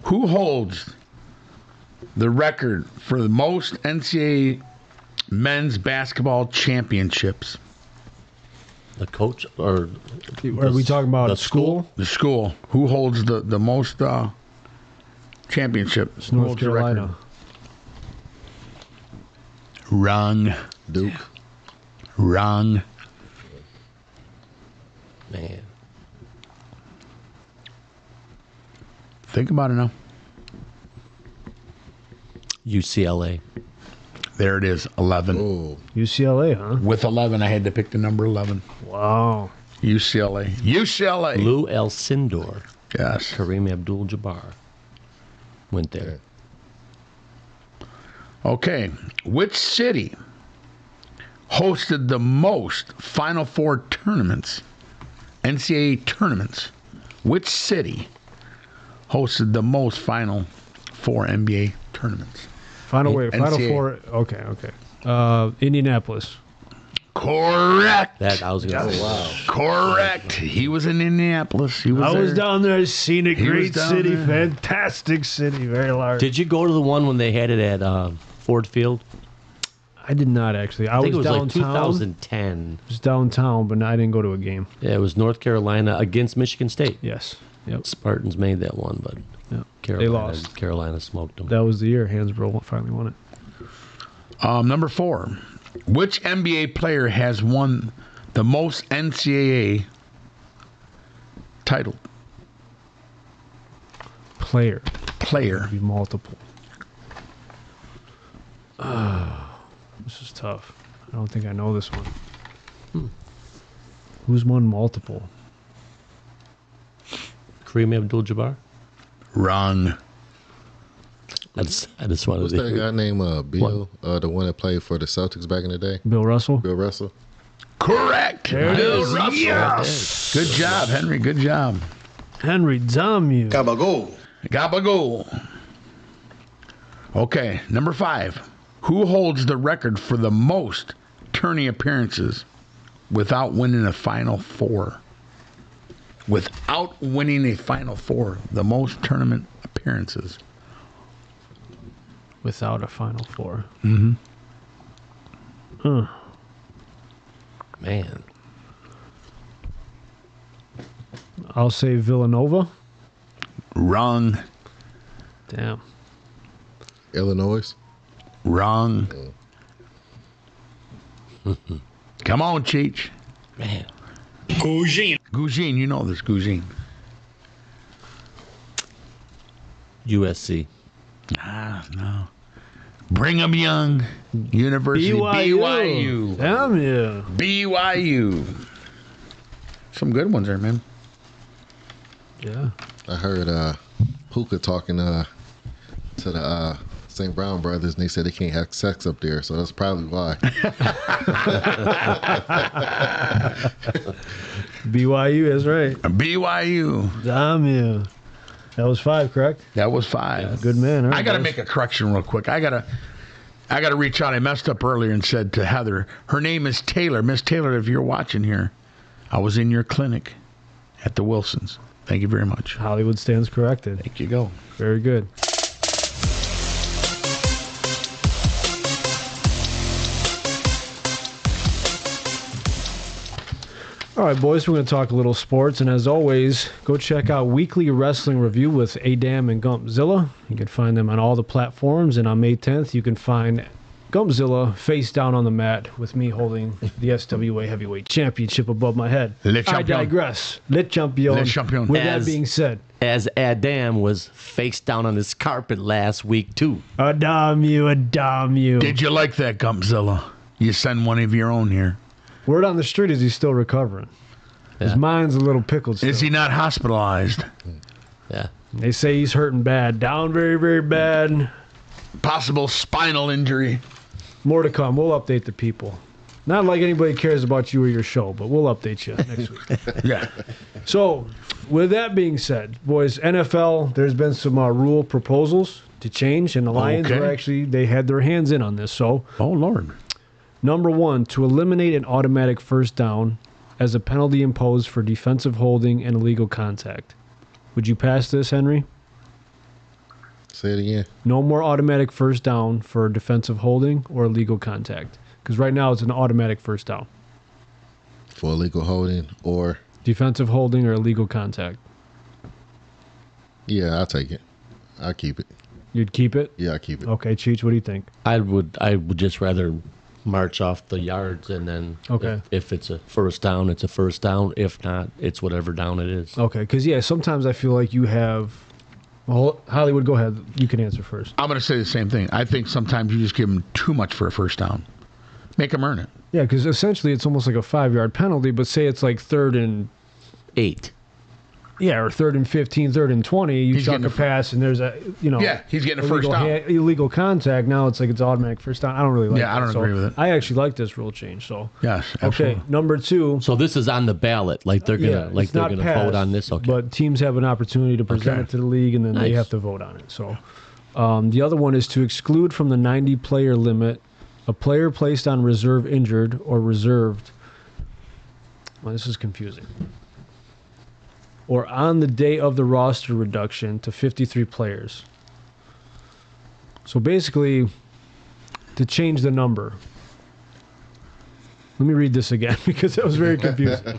Who holds the record for the most NCAA men's basketball championships? The coach or Are we talking about the at school? The school. Who holds the most championships? It's Who North holds the record? Carolina. Wrong. Duke. Wrong. Man. Think about it now. UCLA. There it is. 11. Oh, UCLA, huh? With 11, I had to pick the number 11. Wow. UCLA. UCLA. Lou Alcindor. Yes. Kareem Abdul-Jabbar went there. Okay. Which city hosted the most Final Four tournaments? NCAA tournaments. Which city hosted the most Final Four NBA tournaments? Final NCAA. Four. Okay. Indianapolis. Correct. That I was gonna say. Correct. He was in Indianapolis. He was I was there. down there, seen it. He was Great down city, there. fantastic city, very large. Did you go to the one when they had it at Ford Field? I did not actually. I I think was it was downtown. like 2010. I was downtown, but I didn't go to a game. Yeah, it was North Carolina against Michigan State. Yes. Yep. Spartans made that one, but Yep. Carolina, They lost. Carolina smoked them. That was the year Hansbrough finally won it. Number 4. Which NBA player has won the most NCAA title? Player. Player. Be multiple. This is tough. I don't think I know this one. Who's won multiple? Kareem Abdul-Jabbar? Wrong. I just wanted What's to that hear. guy named Bill? The one that played for the Celtics back in the day? Bill Russell. Bill Russell. Correct. There it Bill is. Russell. Yes. Good job, Henry. Good job. Henry Damu. Gabagool. Gabagool. Okay, number 5. Who holds the record for the most tourney appearances without winning a Final Four? Without winning a Final Four, the most tournament appearances. Without a Final Four. Man. I'll say Villanova. Wrong. Damn. Illinois. Wrong. Come on, Cheech. Man. Gugine, you know this, Gugine. USC. No. Brigham Young University. BYU. Damn you. BYU. Some good ones there, man. Yeah. I heard Puka talking to the St. Brown brothers, and they said they can't have sex up there, so that's probably why. BYU is right. BYU. Damn you. That was 5, correct? That was 5. Good man. All right, I got to boys. make a correction real quick. I got to reach out. I messed up earlier and said to Heather, her name is Taylor. Miss Taylor, if you're watching here, I was in your clinic at the Wilsons. Thank you very much. Hollywood stands corrected. Thank you. Go. Very good. All right, boys, we're going to talk a little sports. And as always, go check out Weekly Wrestling Review with Adam and Gumpzilla. You can find them on all the platforms. And on May 10th, you can find Gumpzilla face down on the mat with me holding the SWA Heavyweight Championship above my head. Le I champion. digress. Le champion. Le champion. With that As- being said, As Adam was face down on his carpet last week, too. Adam you. Did you like that, Gumpzilla? You send one of your own here. Word on the street is he's still recovering. His Yeah. mind's a little pickled still. Is he not hospitalized? Yeah. They say he's hurting bad. Down very, very bad. Possible spinal injury. More to come. We'll update the people. Not like anybody cares about you or your show, but we'll update you next week. Yeah. So, with that being said, boys, NFL, there's been some rule proposals to change, and the Lions Okay. were actually, they had their hands in on this. So, Oh, Lord. number 1, to eliminate an automatic first down as a penalty imposed for defensive holding and illegal contact. Would you pass this, Henry? Say it again. No more automatic first down for defensive holding or illegal contact. Because right now it's an automatic first down. For illegal holding or, Defensive holding or illegal contact. yeah, I'll take it. I'll keep it. You'd keep it? Yeah, I'll keep it. Okay, Cheech, what do you think? I would just rather march off the yards, and then Okay. if it's a first down, it's a first down. If not, it's whatever down it is. Okay, because, yeah, sometimes I feel like you have... Well, Hollywood, go ahead. You can answer first. I'm going to say the same thing. I think sometimes you just give them too much for a first down. Make them earn it. Yeah, because essentially it's almost like a 5-yard penalty, but say it's like 3rd and... 8. Yeah, or 3rd and 15, 3rd and 20. You He's chuck getting a a fir- pass, and there's a, Yeah, he's getting a first illegal down. illegal contact. Now it's like it's automatic first down. I don't really like Yeah, I that. don't So agree with it. I actually like this rule change. So Yes, absolutely. okay, number 2. So this is on the ballot, like they're gonna it's not vote passed, on this. Okay. But teams have an opportunity to present Okay. it to the league, and then they Nice. have to vote on it. So the other one is to exclude from the 90-player limit a player placed on reserve injured or reserved. Well, this is confusing. Or on the day of the roster reduction to 53 players. So basically, to change the number. Let me read this again because that was very confusing.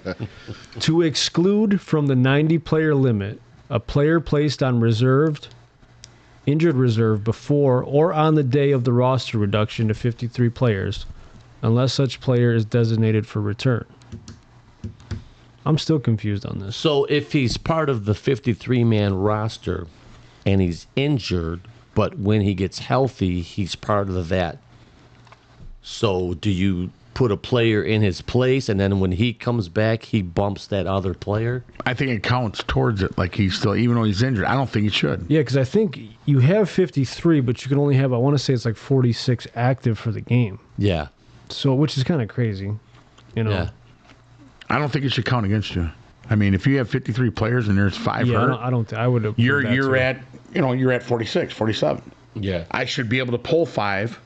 To exclude from the 90-player limit a player placed on injured reserve before or on the day of the roster reduction to 53 players, unless such player is designated for return. I'm still confused on this. So if he's part of the 53-man roster and he's injured, but when he gets healthy, he's part of that. So do you put a player in his place, and then when he comes back, he bumps that other player? I think it counts towards it. Like he's still, even though he's injured, I don't think it should. Yeah, because I think you have 53, but you can only have, I want to say it's like 46 active for the game. Yeah. So, which is kind of crazy, you know. Yeah. I don't think it should count against you. I mean, if you have 53 players and there's 5 Yeah, hurt, I don't think I would have. you're at, you're at 46, 47. Yeah. I should be able to pull 5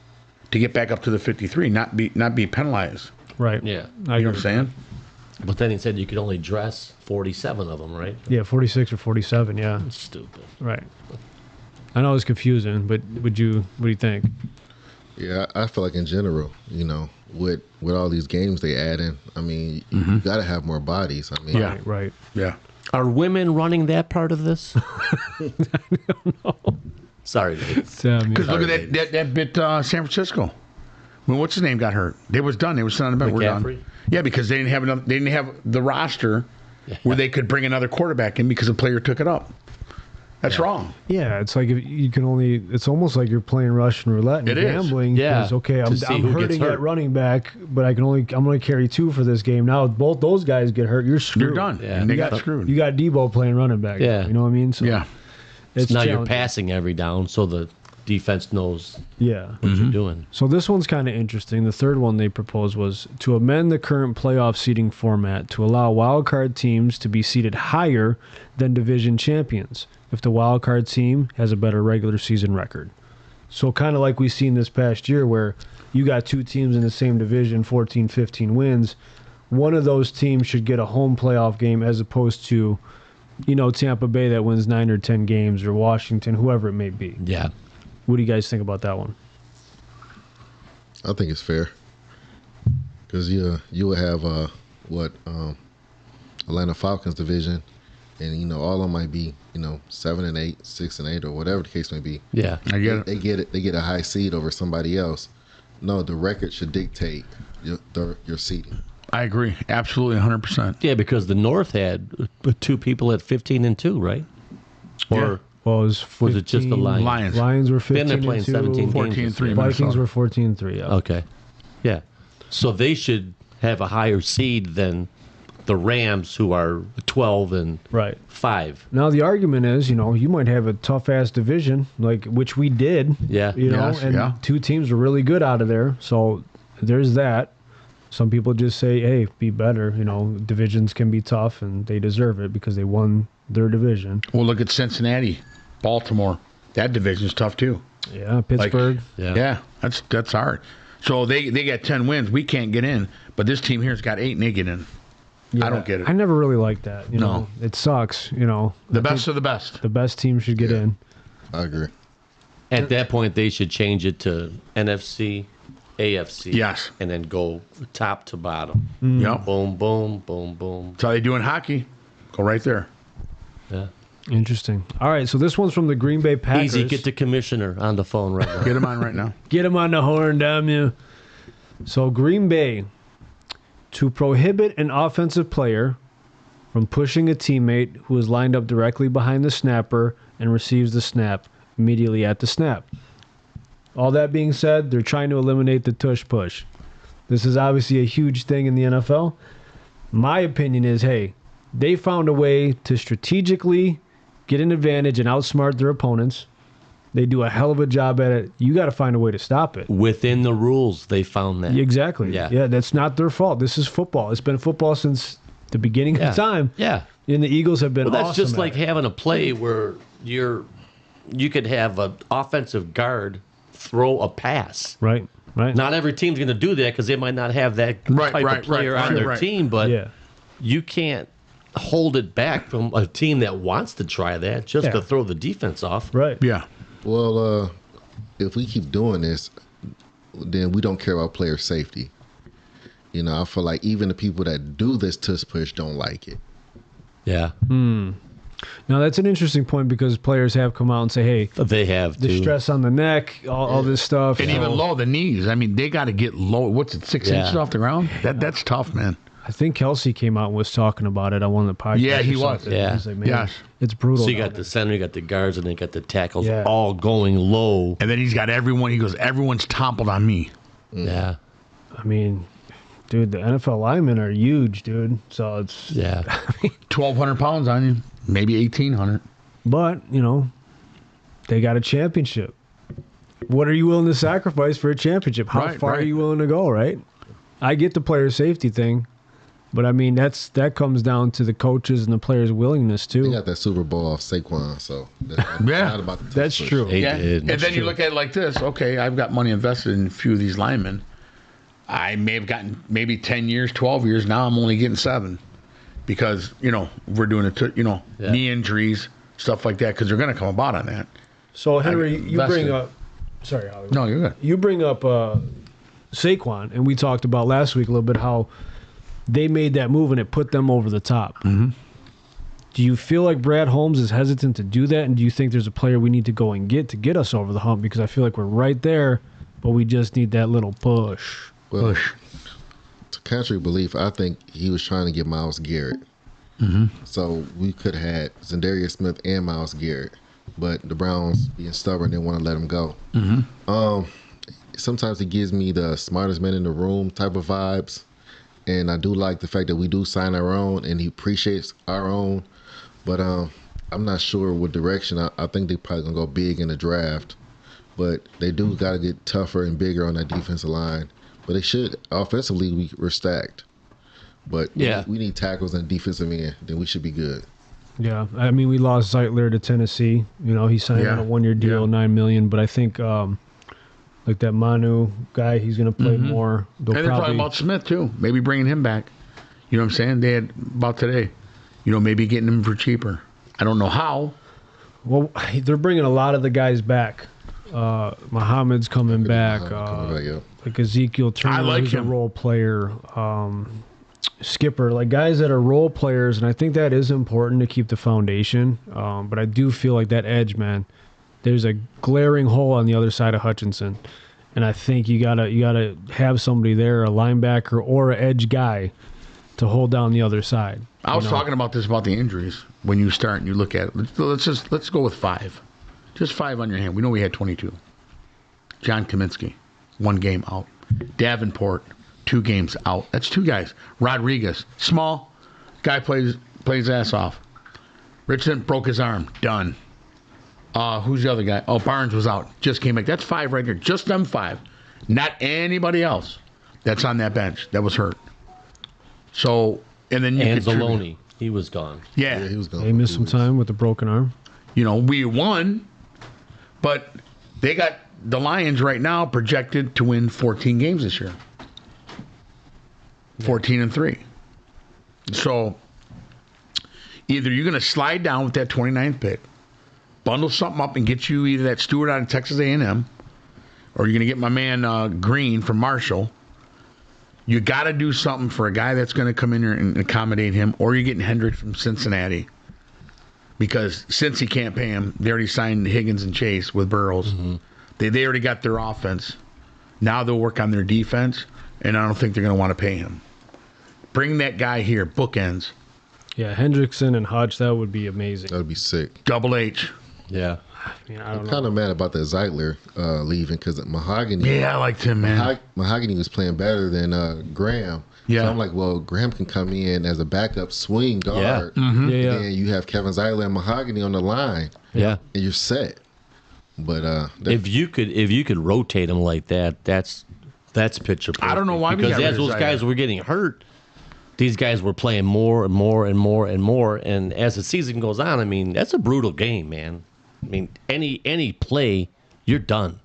to get back up to the 53, not be penalized. Right. Yeah. You know I what I'm agree. saying? But then he said you could only dress 47 of them, right? Yeah, 46 or 47. Yeah. Stupid. Right. I know it's confusing, but what do you think? Yeah, I feel like in general, with all these games they add in, I mean, you got to have more bodies. I mean, Yeah. Right. Yeah. Are women running that part of this? I don't know. Sorry, Dave. Because look at that bit San Francisco. When what's his name got hurt? They was done. They were sitting on the bench. We're McCaffrey? done. Yeah, because they didn't have the roster where they could bring another quarterback in because a player took it up. That's wrong. Yeah, it's like if you can only. It's almost like you're playing Russian roulette and It is. gambling. Yeah, 'cause, okay, to see I'm who gets hurting hurt. at running back, but I'm going to carry 2 for this game. Now, if both those guys get hurt, you're screwed. You're done. Yeah. And they You got got- screwed. You got Debo playing running back. Yeah. You know what I mean? So Yeah. It's Now you're challenging. passing every down, so the defense knows Yeah. what you're doing. So this one's kind of interesting. The third one they proposed was to amend the current playoff seeding format to allow wildcard teams to be seeded higher than division champions if the wildcard team has a better regular season record. So kind of like we've seen this past year where you got 2 teams in the same division, 14, 15 wins. One of those teams should get a home playoff game as opposed to, Tampa Bay that wins 9 or 10 games or Washington, whoever it may be. Yeah. What do you guys think about that one? I think it's fair because you will have Atlanta Falcons division, and all of them might be 7-8, 6-8, or whatever the case may be. Yeah. I get it. They get it. They get a high seed over somebody else. No, the record should dictate your seeding. I agree. Absolutely 100%. Yeah, because the North had 2 people at 15-2, right? Or Well, was it just the 15 Lions? Lions. Lions were Then 15 they're playing 17 14 games. 3. Vikings were 14-3. Yeah. Okay. Yeah. So they should have a higher seed than the Rams, who are 12-5. Right. Now the argument is, you might have a tough ass division, like which we did. Yeah. Yes, and yeah. 2 teams were really good out of there. So there's that. Some people just say, "Hey, be better." Divisions can be tough, and they deserve it because they won their division. Well, look at Cincinnati, Baltimore. That division's tough too. Yeah, Pittsburgh. Yeah. That's hard. So they got 10 wins. We can't get in, but this team here's got 8 and they get in. Yeah, I don't get it. I never really liked that. No. It sucks. The best of the best. The best team should get in. I agree. At that point, they should change it to NFC, AFC. Yes. And then go top to bottom. Yep. Boom, boom, boom, boom. That's how they do in hockey. Go right there. Yeah. Interesting. All right, so this one's from the Green Bay Packers. Easy. Get the commissioner on the phone right now. Get him on right now. Get him on the horn, damn you. So Green Bay, to prohibit an offensive player from pushing a teammate who is lined up directly behind the snapper and receives the snap immediately at the snap. All that being said, they're trying to eliminate the tush push. This is obviously a huge thing in the NFL. My opinion is, hey, they found a way to strategically get an advantage and outsmart their opponents. They do a hell of a job at it. You got to find a way to stop it. Within the rules, they found that. Exactly. Yeah. Yeah, that's not their fault. This is football. It's been football since the beginning Yeah. of time. Yeah. And the Eagles have been Well, that's awesome just at like it. having a play where you could have an offensive guard throw a pass. Right. Not every team's going to do that because they might not have that type of player on their team, but Yeah. you can't hold it back from a team that wants to try that just Yeah. to throw the defense off. Right. Yeah. Well, if we keep doing this, then we don't care about player safety. I feel like even the people that do this tush push don't like it. Yeah. Now, that's an interesting point because players have come out and say, hey, They have the to. stress on the neck, all this stuff. And So even low, the knees. I mean, they got to get low. What's it, 6 Yeah. inches off the ground? That's tough, man. I think Kelsey came out and was talking about it on one of the podcasts. Yeah, he or was. something. Yeah. He's like, man, Yes. it's brutal. So you down got the center, you got the guards, and then you got the tackles Yeah. all going low. And then he's got everyone. He goes, everyone's toppled on me. Yeah. there. I mean, Dude, the NFL linemen are huge, dude. So it's 1,200 pounds on you, maybe 1,800. But they got a championship. What are you willing to sacrifice for a championship? How far are you willing to go? Right. I get the player safety thing, but I mean that comes down to the coaches and the players' willingness too. They got that Super Bowl off Saquon, so that's not about the that's true. Yeah. And then you look at it like this. Okay, I've got money invested in a few of these linemen. I may have gotten maybe 10 years, 12 years. Now I'm only getting 7 because, we're doing it, knee injuries, stuff like that, because they're going to come about on that. So, Henry, you bring up – sorry, Hollywood. No, you're good. You bring up Saquon, and we talked about last week a little bit how they made that move and it put them over the top. Mm-hmm. Do you feel like Brad Holmes is hesitant to do that, and do you think there's a player we need to go and get to get us over the hump? Because I feel like we're right there, but we just need that little push. Well, to contrary belief, I think he was trying to get Myles Garrett. Mm-hmm. So we could have had Za'Darius Smith and Myles Garrett, but the Browns, being stubborn, didn't want to let him go. Mm-hmm. Sometimes it gives me the smartest man in the room type of vibes, and I do like the fact that we do sign our own, and he appreciates our own. But I'm not sure what direction. I think they're probably gonna go big in the draft, but they do got to get tougher and bigger on that defensive line. But they should. Offensively, we're stacked. But we need tackles and defensive end. Then we should be good. Yeah, I mean, we lost Zeitler to Tennessee. He signed on a 1-year deal, $9 million. But I think like that Manu guy, he's going to play more. And they're talking about Smith too. Maybe bringing him back. You know what I'm saying? They had about today. Maybe getting him for cheaper. I don't know how. Well, they're bringing a lot of the guys back. Muhammad's coming back. Like Ezekiel Turner, who's a role player. Skipper, like guys that are role players, and I think that is important to keep the foundation. But I do feel like that edge, man, there's a glaring hole on the other side of Hutchinson, and I think you gotta have somebody there, a linebacker or an edge guy, to hold down the other side. I was talking about the injuries when you start and you look at it. Let's go with 5. Just 5 on your hand. We know we had 22. John Kaminsky, 1 game out. Davenport, 2 games out. That's 2 guys. Rodriguez, small guy, plays ass off. Richardson broke his arm. Done. Who's the other guy? Oh, Barnes was out. Just came back. That's 5 right there. Just them 5. Not anybody else that's on that bench that was hurt. So, and then Anzalone, he was gone. Yeah, he was gone. They missed some time with the broken arm. We won, but they got the Lions right now projected to win 14 games this year. 14-3. So either you're going to slide down with that 29th pick, bundle something up and get you either that Stewart out of Texas A&M, or you're going to get my man Green from Marshall. You got to do something for a guy that's going to come in here and accommodate him, or you're getting Hendricks from Cincinnati. Because since he can't pay him, they already signed Higgins and Chase with Burrows. Mm-hmm. They already got their offense. Now they'll work on their defense, and I don't think they're going to want to pay him. Bring that guy here, bookends. Yeah, Hendrickson and Hodge, that would be amazing. That would be sick. Double H. Yeah. I'm kind of mad about the Zeitler leaving because Mahogany. Yeah, I liked him, man. Mahogany was playing better than Graham. Yeah. So I'm like, well, Graham can come in as a backup swing guard. Yeah. Mm-hmm. Yeah. And you have Kevin Zeitler and Mahogany on the line. Yeah. And you're set. But if you could rotate them like that, that's picture perfect. I don't know why we because got rid as of those Zeitler. guys were getting hurt, these guys were playing more and more and more and more. And as the season goes on, I mean, that's a brutal game, man. I mean, any play, you're done.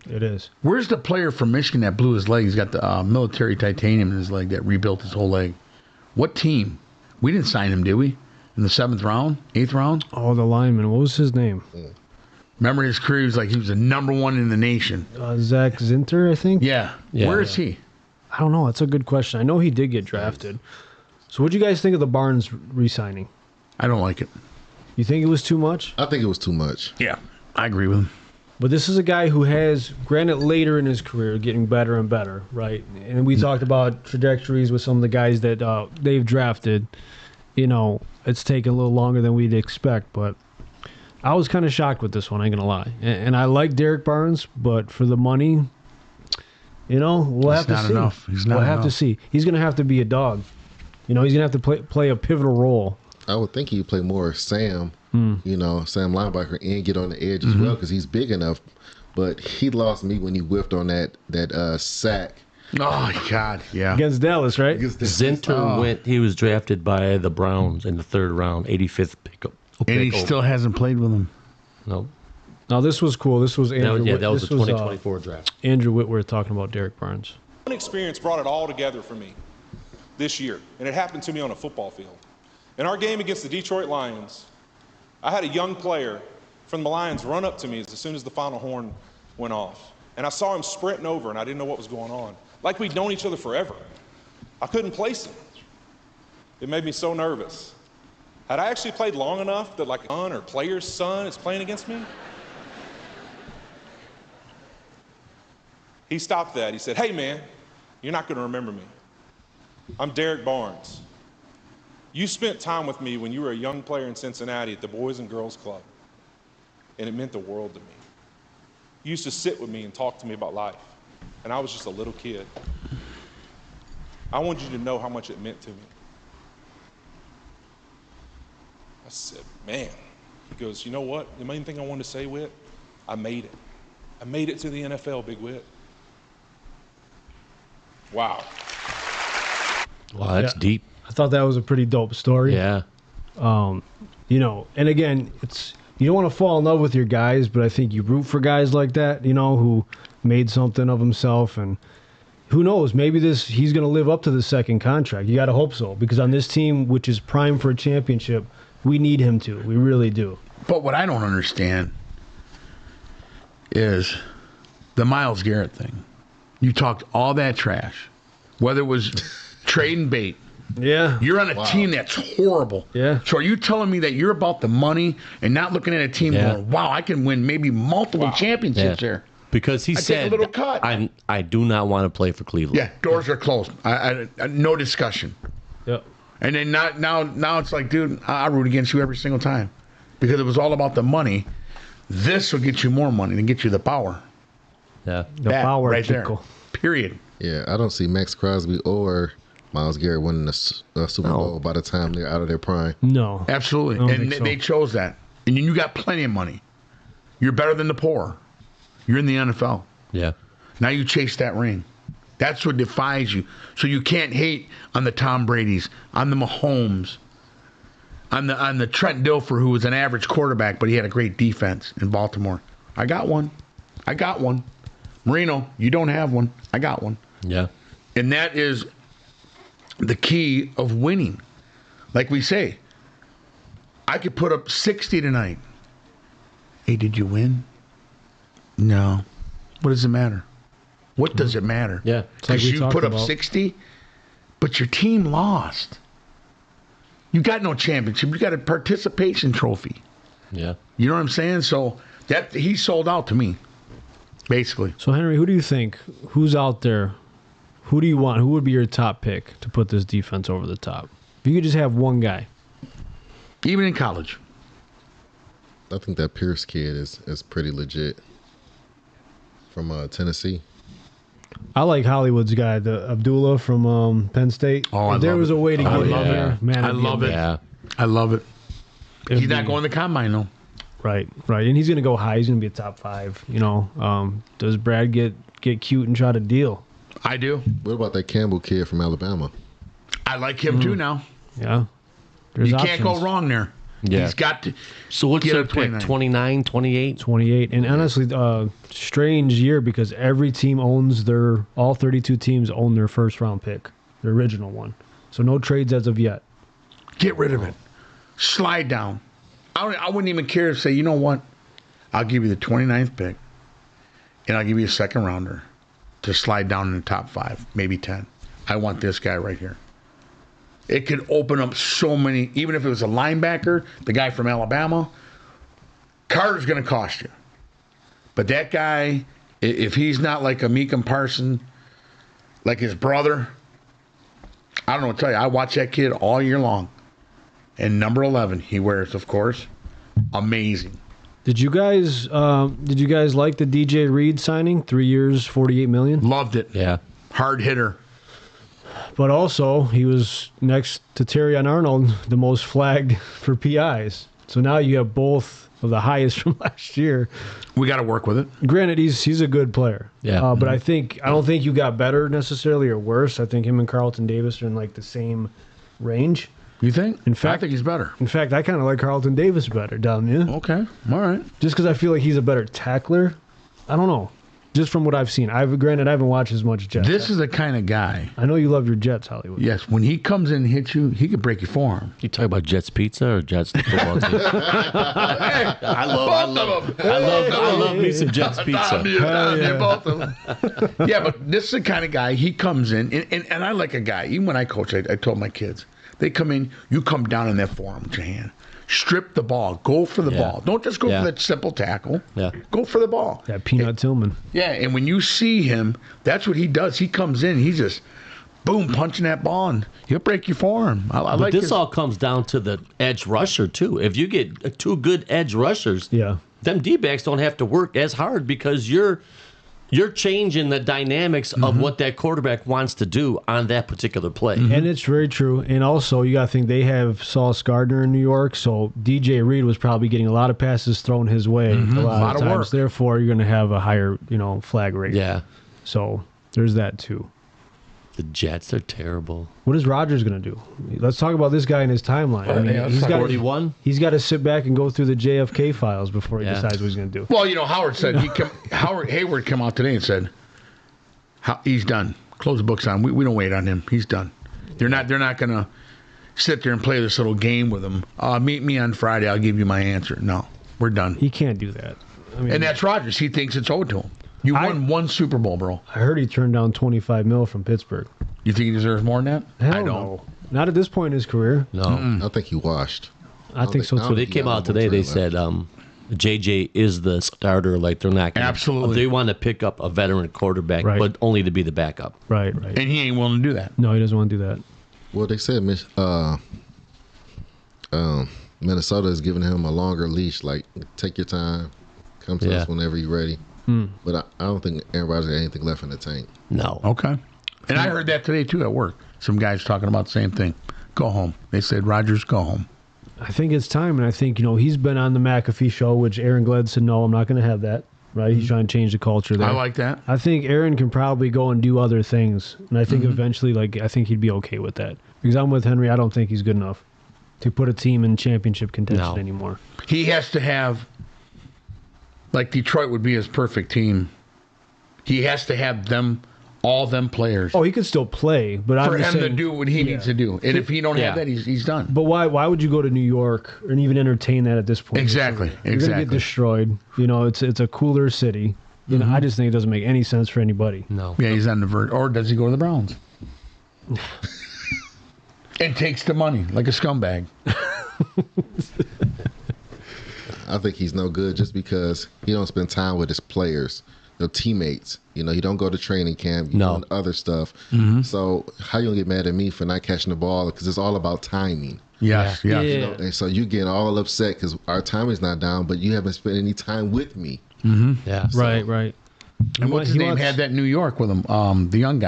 It is. Where's the player from Michigan that blew his leg? He's got the military titanium in his leg that rebuilt his whole leg. What team? We didn't sign him, did we? In the 7th round? 8th round? Oh, the lineman. What was his name? Remember his career? He was the number 1 in the nation. Zach Zinter, I think? Yeah. Where is he? I don't know. That's a good question. I know he did get drafted. So what do you guys think of the Barnes re-signing? I don't like it. You think it was too much? I think it was too much. Yeah, I agree with him. But this is a guy who has, granted later in his career, getting better and better, right? And we talked about trajectories with some of the guys that they've drafted. It's taken a little longer than we'd expect, but I was kind of shocked with this one, I ain't going to lie. And I like Derek Barnes, but for the money, You know, we'll have to not see. enough. He's not we'll have to enough. see. He's going to have to be a dog. You know, he's going to have to play a pivotal role. I would think he'd play more Sam, you know, Sam linebacker, and get on the edge as well because he's big enough. But he lost me when he whiffed on that sack. Oh, God, yeah. Against Dallas, right? Zinter he was drafted by the Browns in the 3rd round, 85th pick. And he still hasn't played with him. No. Now, this was cool. This was Andrew. That was the this 2024 draft. Andrew Whitworth talking about Derek Barnes. One experience brought it all together for me this year, and it happened to me on a football field. In our game against the Detroit Lions, I had a young player from the Lions run up to me as soon as the final horn went off. And I saw him sprinting over, and I didn't know what was going on. Like we'd known each other forever. I couldn't place him. It made me so nervous. Had I actually played long enough that like a son or player's son is playing against me? He stopped that. He said, "Hey, man, you're not going to remember me. I'm Derek Barnes. You spent time with me when you were a young player in Cincinnati at the Boys and Girls Club, and it meant the world to me. You used to sit with me and talk to me about life, and I was just a little kid. I wanted you to know how much it meant to me." I said, "Man." He goes, "You know what? The main thing I wanted to say, Whit, I made it. I made it to the NFL, Big Whit." Wow. Wow, that's deep. I thought that was a pretty dope story. Yeah. You know, and again, you don't want to fall in love with your guys, but I think you root for guys like that, you know, who made something of himself. And who knows, maybe he's going to live up to the second contract. You got to hope so, because on this team, which is primed for a championship, we need him to. We really do. But what I don't understand is the Myles Garrett thing. You talked all that trash, whether it was trading bait. Yeah. You're on a team that's horrible. Yeah. So are you telling me that you're about the money and not looking at a team going, wow, I can win maybe multiple championships here? Because he I said, take a little cut. I do not want to play for Cleveland. Yeah, doors are closed. I no discussion. Yep. And then now it's like, dude, I root against you every single time because it was all about the money. This will get you more money and get you the power. Yeah. The power, right Chico. there. Period. Yeah, I don't see Max Crosby or Myles Garrett winning a Super Bowl by the time they're out of their prime. No. Absolutely. I don't And think so. they chose that. And you got plenty of money. You're better than the poor. You're in the NFL. Yeah. Now you chase that ring. That's what defies you. So you can't hate on the Tom Brady's, on the Mahomes, on the Trent Dilfer, who was an average quarterback, but he had a great defense in Baltimore. I got one. Marino, you don't have one. I got one. Yeah. And that is the key of winning. Like we say, I could put up 60 tonight. Hey, did you win? No. What does it matter? What does it matter? Yeah. Because we you talked put up about. 60, but your team lost. You got no championship. You got a participation trophy. Yeah. You know what I'm saying? So that he sold out to me, basically. So, Henry, who do you think? Who's out there? Who do you want? Who would be your top pick to put this defense over the top? If you could just have one guy. Even in college. I think that Pierce kid is pretty legit from Tennessee. I like Hollywood's guy, the Abdullah from Penn State. Oh, I if there love was it. a way to I get him love there, it. man, I it'd be love it. amazing. Yeah. I love it. It'd He's not be- going to the combine, though. Right. And he's going to go high. He's going to be a top 5. You know, does Brad get cute and try to deal? I do. What about that Campbell kid from Alabama? I like him too now. Yeah. There's You can't go options. wrong there. Yeah. He's got to. So what's Get their up pick? 29. 29, 28? 28. And honestly, strange year because every team owns all 32 teams own their first round pick, the original one. So no trades as of yet. Get rid of it. Slide down. I wouldn't even care to say, you know what? I'll give you the 29th pick, and I'll give you a second rounder to slide down in the top 5, maybe 10. I want this guy right here. It could open up so many, even if it was a linebacker, the guy from Alabama. Carter's going to cost you. But that guy, if he's not like a Meekum Parson, like his brother, I don't know what to tell you. I watch that kid all year long. And number 11, he wears, of course, amazing. Did you guys like the DJ Reed signing? 3 years, $48 million. Loved it. Yeah. Hard hitter. But also, he was next to Terry Arnold, the most flagged for PIs. So now you have both of the highest from last year. We got to work with it. Granted, he's a good player. Yeah. But I don't think you got better necessarily or worse. I think him and Carlton Davis are in like the same range. You think? In fact, I think he's better. In fact, I kind of like Carlton Davis better, don't you? Okay. All right. Just because I feel like he's a better tackler. I don't know. Just from what I've seen. Granted, I haven't watched as much Jets. This is the kind of guy. I know you love your Jets, Hollywood. Yes, when he comes in and hits you, he could break your forearm. You talking about Jets Pizza or Jets football team? I love me some Jets Pizza. Both of them. Yeah, but this is the kind of guy, he comes in, and I like a guy, even when I coach, I told my kids, they come in, you come down in that forearm with your hand. Strip the ball. Go for the ball. Don't just go for that simple tackle. Yeah. Go for the ball. That Peanut Tillman. Yeah, and when you see him, that's what he does. He comes in, he's just, boom, punching that ball, and he'll break your forearm. I But like this all comes down to the edge rusher, too. If you get two good edge rushers, them D-backs don't have to work as hard because you're changing the dynamics of what that quarterback wants to do on that particular play. And it's very true. And also, you got to think they have Sauce Gardner in New York, so DJ Reed was probably getting a lot of passes thrown his way a lot of times. work. Therefore, you're going to have a higher, flag rate. Yeah. So there's that too. The Jets are terrible. What is Rodgers going to do? Let's talk about this guy in his timeline. I mean, he's got 41. He's got to sit back and go through the JFK files before he decides what he's going to do. Well, Howard said Howard Hayward came out today and said he's done. Close the books on. We don't wait on him. He's done. They're not going to sit there and play this little game with him. Meet me on Friday. I'll give you my answer. No, we're done. He can't do that. I mean, And that's Rodgers. He thinks it's owed to him. You won one Super Bowl, bro. I heard he turned down $25 million from Pittsburgh. You think he deserves more than that? Hell I don't. No. Not at this point in his career. No. I think he washed. I think so I don't too. They think came he got out no more today. They time said JJ is the starter. Like they're not gonna, Absolutely. They want to pick up a veteran quarterback, Right. but only to be the backup. Right. And he ain't willing to do that. No, he doesn't want to do that. Well, they said Minnesota is giving him a longer leash. Like, take your time, come to us whenever you're ready. But I don't think Aaron Rodgers got anything left in the tank. No. Okay. And I heard that today, too, at work. Some guys talking about the same thing. Go home. They said, Rodgers, go home. I think it's time, and I think he's been on the McAfee show, which Aaron Gled said, no, I'm not going to have that. Right? He's trying to change the culture there. I like that. I think Aaron can probably go and do other things, and I think eventually, I think he'd be okay with that. Because I'm with Henry. I don't think he's good enough to put a team in championship contention anymore. He has to have, like Detroit would be his perfect team. He has to have all them players. Oh, he could still play, but I'm for just him to saying, do what he needs to do. And if he don't have that, he's done. But why would you go to New York and even entertain that at this point? Exactly. You're going to get destroyed. It's a cooler city. I just think it doesn't make any sense for anybody. No. Yeah, he's on the verge. Or does he go to the Browns? And takes the money like a scumbag. I think he's no good just because he don't spend time with his players, their teammates. He don't go to training camp. Doing other stuff. So how you gonna get mad at me for not catching the ball? Because it's all about timing. Yes. And so you get all upset because our timing's not down, but you haven't spent any time with me. Yeah. Right. And what's his name had that in New York with him? The young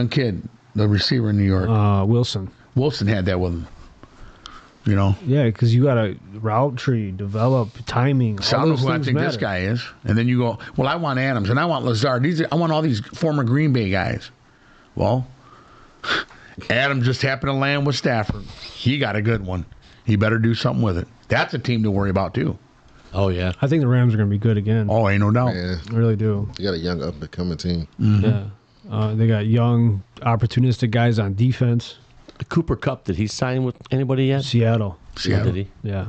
kid, the receiver in New York. Wilson. Wilson had that with him. Yeah, because you got a route tree, develop timing. So I don't know who I think this guy is. And then you go, well, I want Adams and I want Lazard. I want all these former Green Bay guys. Well, Adams just happened to land with Stafford. He got a good one. He better do something with it. That's a team to worry about, too. Oh, yeah. I think the Rams are going to be good again. Oh, ain't no doubt. Yeah, I really do. you got a young up-and-coming team. Yeah. They got young, opportunistic guys on defense. Cooper Kupp, did he sign with anybody yet? Seattle. Oh, did he? Yeah.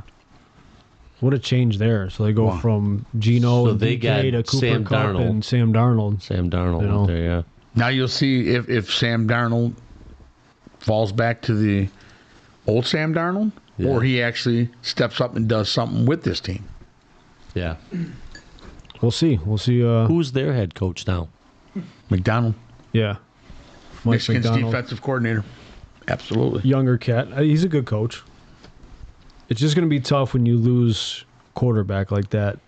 What a change there. So they go from Geno So and they DK got to Cooper Sam Kupp Darnold. and Sam Darnold. Sam Darnold out there, yeah. Now you'll see if Sam Darnold falls back to the old Sam Darnold or he actually steps up and does something with this team. Yeah. We'll see. Who's their head coach now? McDonald. Yeah. Mike Michigan's McDonald. defensive coordinator. Absolutely. Younger cat. He's a good coach. It's just going to be tough when you lose quarterback like that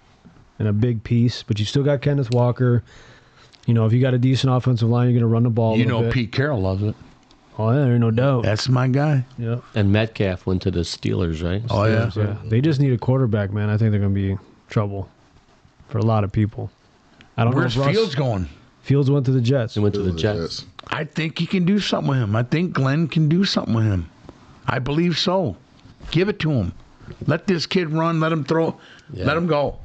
and a big piece, but you still got Kenneth Walker. You know, if you got a decent offensive line, you're going to run the ball a You little know, bit. Pete Carroll loves it. Oh, yeah, there's no doubt. That's my guy. Yeah. And Metcalf went to the Steelers, right? Oh, yeah. Yeah. They just need a quarterback, man. I think they're going to be trouble for a lot of people. I don't Where's know if Fields going? Fields went to the Jets. He went to the Jets. I think he can do something with him. I think Glenn can do something with him. I believe so. Give it to him. Let this kid run. Let him throw. Yeah. Let him go.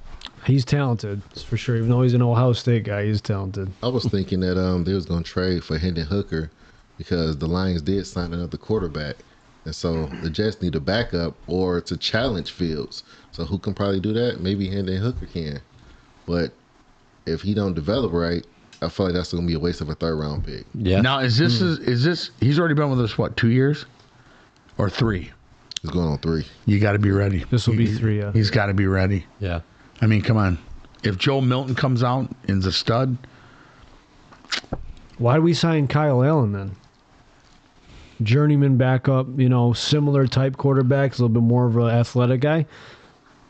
He's talented, that's for sure. Even though he's an Ohio State guy, he's talented. I was thinking that they was going to trade for Hendon Hooker because the Lions did sign another quarterback. And so the Jets need a backup or to challenge Fields. So who can probably do that? Maybe Hendon Hooker can. But if he don't develop right, I feel like that's going to be a waste of a third-round pick. Yeah. Now, is this? He's already been with us, what, 2 years? Or 3? He's going on 3. You got to be ready. This will be 3, yeah. He's got to be ready. Yeah. I mean, come on. If Joe Milton comes out and is a stud, Why do we sign Kyle Allen then? Journeyman backup, you know, similar type quarterbacks, a little bit more of an athletic guy.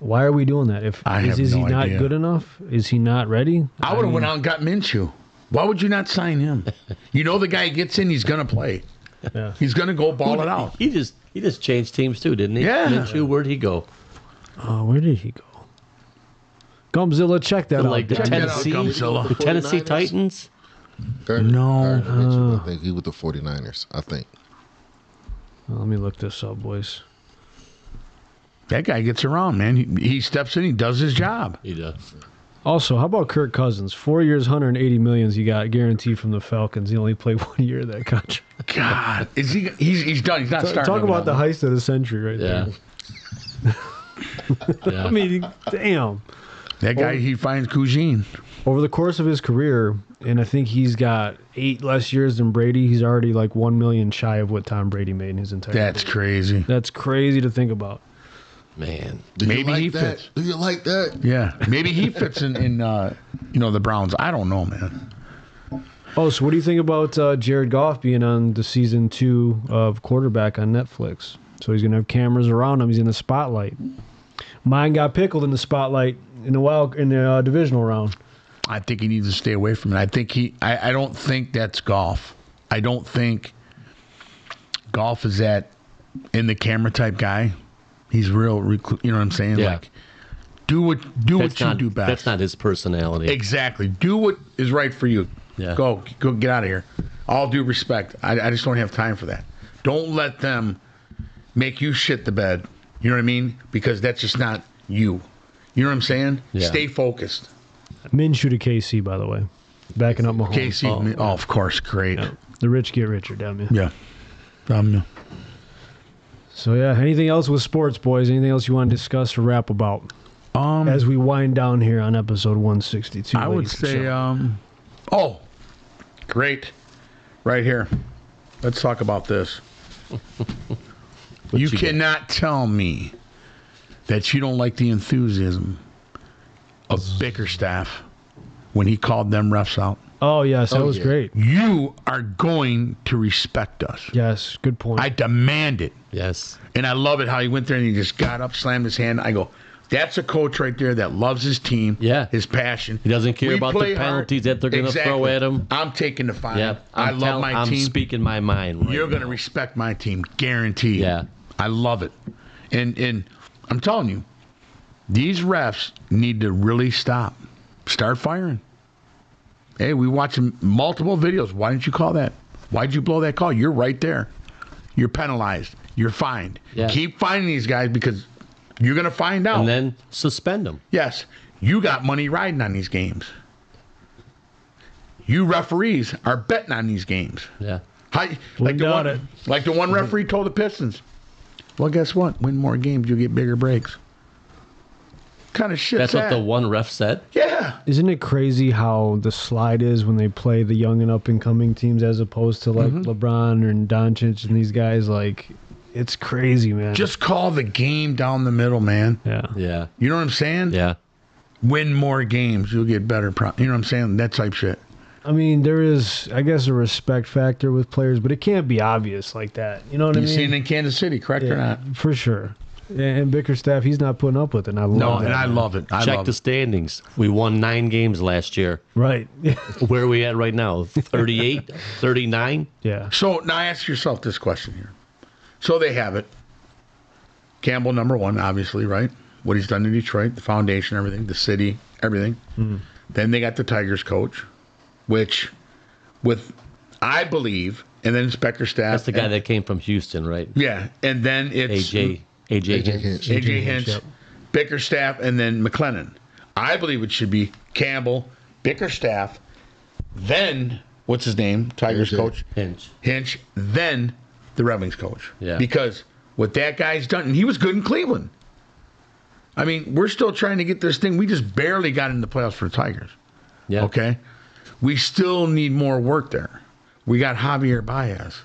Why are we doing that? Is he no not idea. good enough? Is he not ready? I would have went out and got Minshew. Why would you not sign him? You know the guy gets in, he's going to play. Yeah. He's going to go ball it out. He just changed teams too, didn't he? Yeah. Minshew, where'd he go? Oh, where did he go? Gumzilla, check that To out. like the Check that out, Tennessee, Gumzilla. the Tennessee 49ers? Titans. No. I think he with the 49ers, I think. Let me look this up, boys. That guy gets around, man. He steps in, he does his job. He does. Also, how about Kirk Cousins? 4 years, $180 million he got guaranteed from the Falcons. He only played 1 year of that contract. God, is he? He's done. He's not starting. Talk about the now. heist of the century right Yeah. there. Yeah. I mean, damn. That guy, he finds Cousine. Over the course of his career, and I think he's got 8 less years than Brady, he's already like 1 million shy of what Tom Brady made in his entire That's career. crazy. That's crazy to think about. Man. Do you Maybe like he that? fits. Do you like that? Yeah, maybe he fits in the Browns. I don't know, man. Oh, so what do you think about Jared Goff being on the season 2 of quarterback on Netflix? So he's going to have cameras around him. He's in the spotlight. Mine got pickled in the spotlight in the divisional round. I think he needs to stay away from it. I think I don't think that's golf. I don't think golf is that in the camera type guy. He's real, you know what I'm saying? Yeah. Like, do what you do best. That's not his personality. Exactly. Do what is right for you. Yeah. Go get out of here. All due respect. I just don't have time for that. Don't let them make you shit the bed. You know what I mean? Because that's just not you. You know what I'm saying? Yeah. Stay focused. Minshew to KC, by the way. Backing up Mahomes. Casey, of course, great. Yeah. The rich get richer, damn you. Yeah. So, yeah, anything else with sports, boys? Anything else you want to discuss or rap about as we wind down here on episode 162? I would ladies and say, gentlemen? great. Right here. Let's talk about this. You cannot tell me that you don't like the enthusiasm of Bickerstaff when he called them refs out. Oh, yes, that Oh, was yeah. great. You are going to respect us. Yes, good point. I demand it. Yes. And I love it how he went there and he just got up, slammed his hand. I go, that's a coach right there that loves his team, Yeah. his passion. He doesn't care We about the play hard. penalties that they're going to throw Exactly. at him. I'm taking the fine. Yeah. I love my I'm team. speaking my mind. Right You're going to now. respect my team, guaranteed. Yeah. I love it. And I'm telling you, these refs need to really stop. Start firing. Hey, we watching multiple videos. Why didn't you call that? Why'd you blow that call? You're right there. You're penalized. You're fined. Yeah. Keep finding these guys because you're going to find out. And then suspend him. Yes, you got money riding on these games. You referees are betting on these games. Yeah. Like doubt it. the one referee told the Pistons, well, guess what? Win more games, you'll get bigger breaks. Kind of shit. That's what the one ref said. Yeah. Isn't it crazy how the slide is when they play the young and up and coming teams as opposed to like LeBron and Doncic and these guys? Like, it's crazy, man. Just call the game down the middle, man. yeah. Yeah. You know what I'm saying? Yeah. Win more games, you'll get better. You know what I'm saying? That type shit. I mean, there is, I guess, a respect factor with players, but it can't be obvious like that. You know what I You mean? seen it in Kansas City, correct or Yeah, not? for sure. And Bickerstaff, he's not putting up with it. And I love No, that, and I man. love it. I Check love the it. standings. We won 9 games last year. Right. Where are we at right now? 38, 39? Yeah. So now ask yourself this question here. So they have it. Campbell, number one, obviously, right? What he's done in Detroit, the foundation, everything, the city, everything. Then they got the Tigers coach, which I believe, and then it's Bickerstaff. That's the guy that came from Houston, right? Yeah, and then it's AJ Hinch. Hinch. AJ Hinch, Yep. Bickerstaff, and then McLennan. I believe it should be Campbell, Bickerstaff, then what's his name? Tigers AJ. coach Hinch. then the Red Wings coach. Yeah. Because what that guy's done, and he was good in Cleveland. I mean, we're still trying to get this thing. We just barely got in the playoffs for the Tigers. Yeah. Okay, we still need more work there. We got Javier Baez.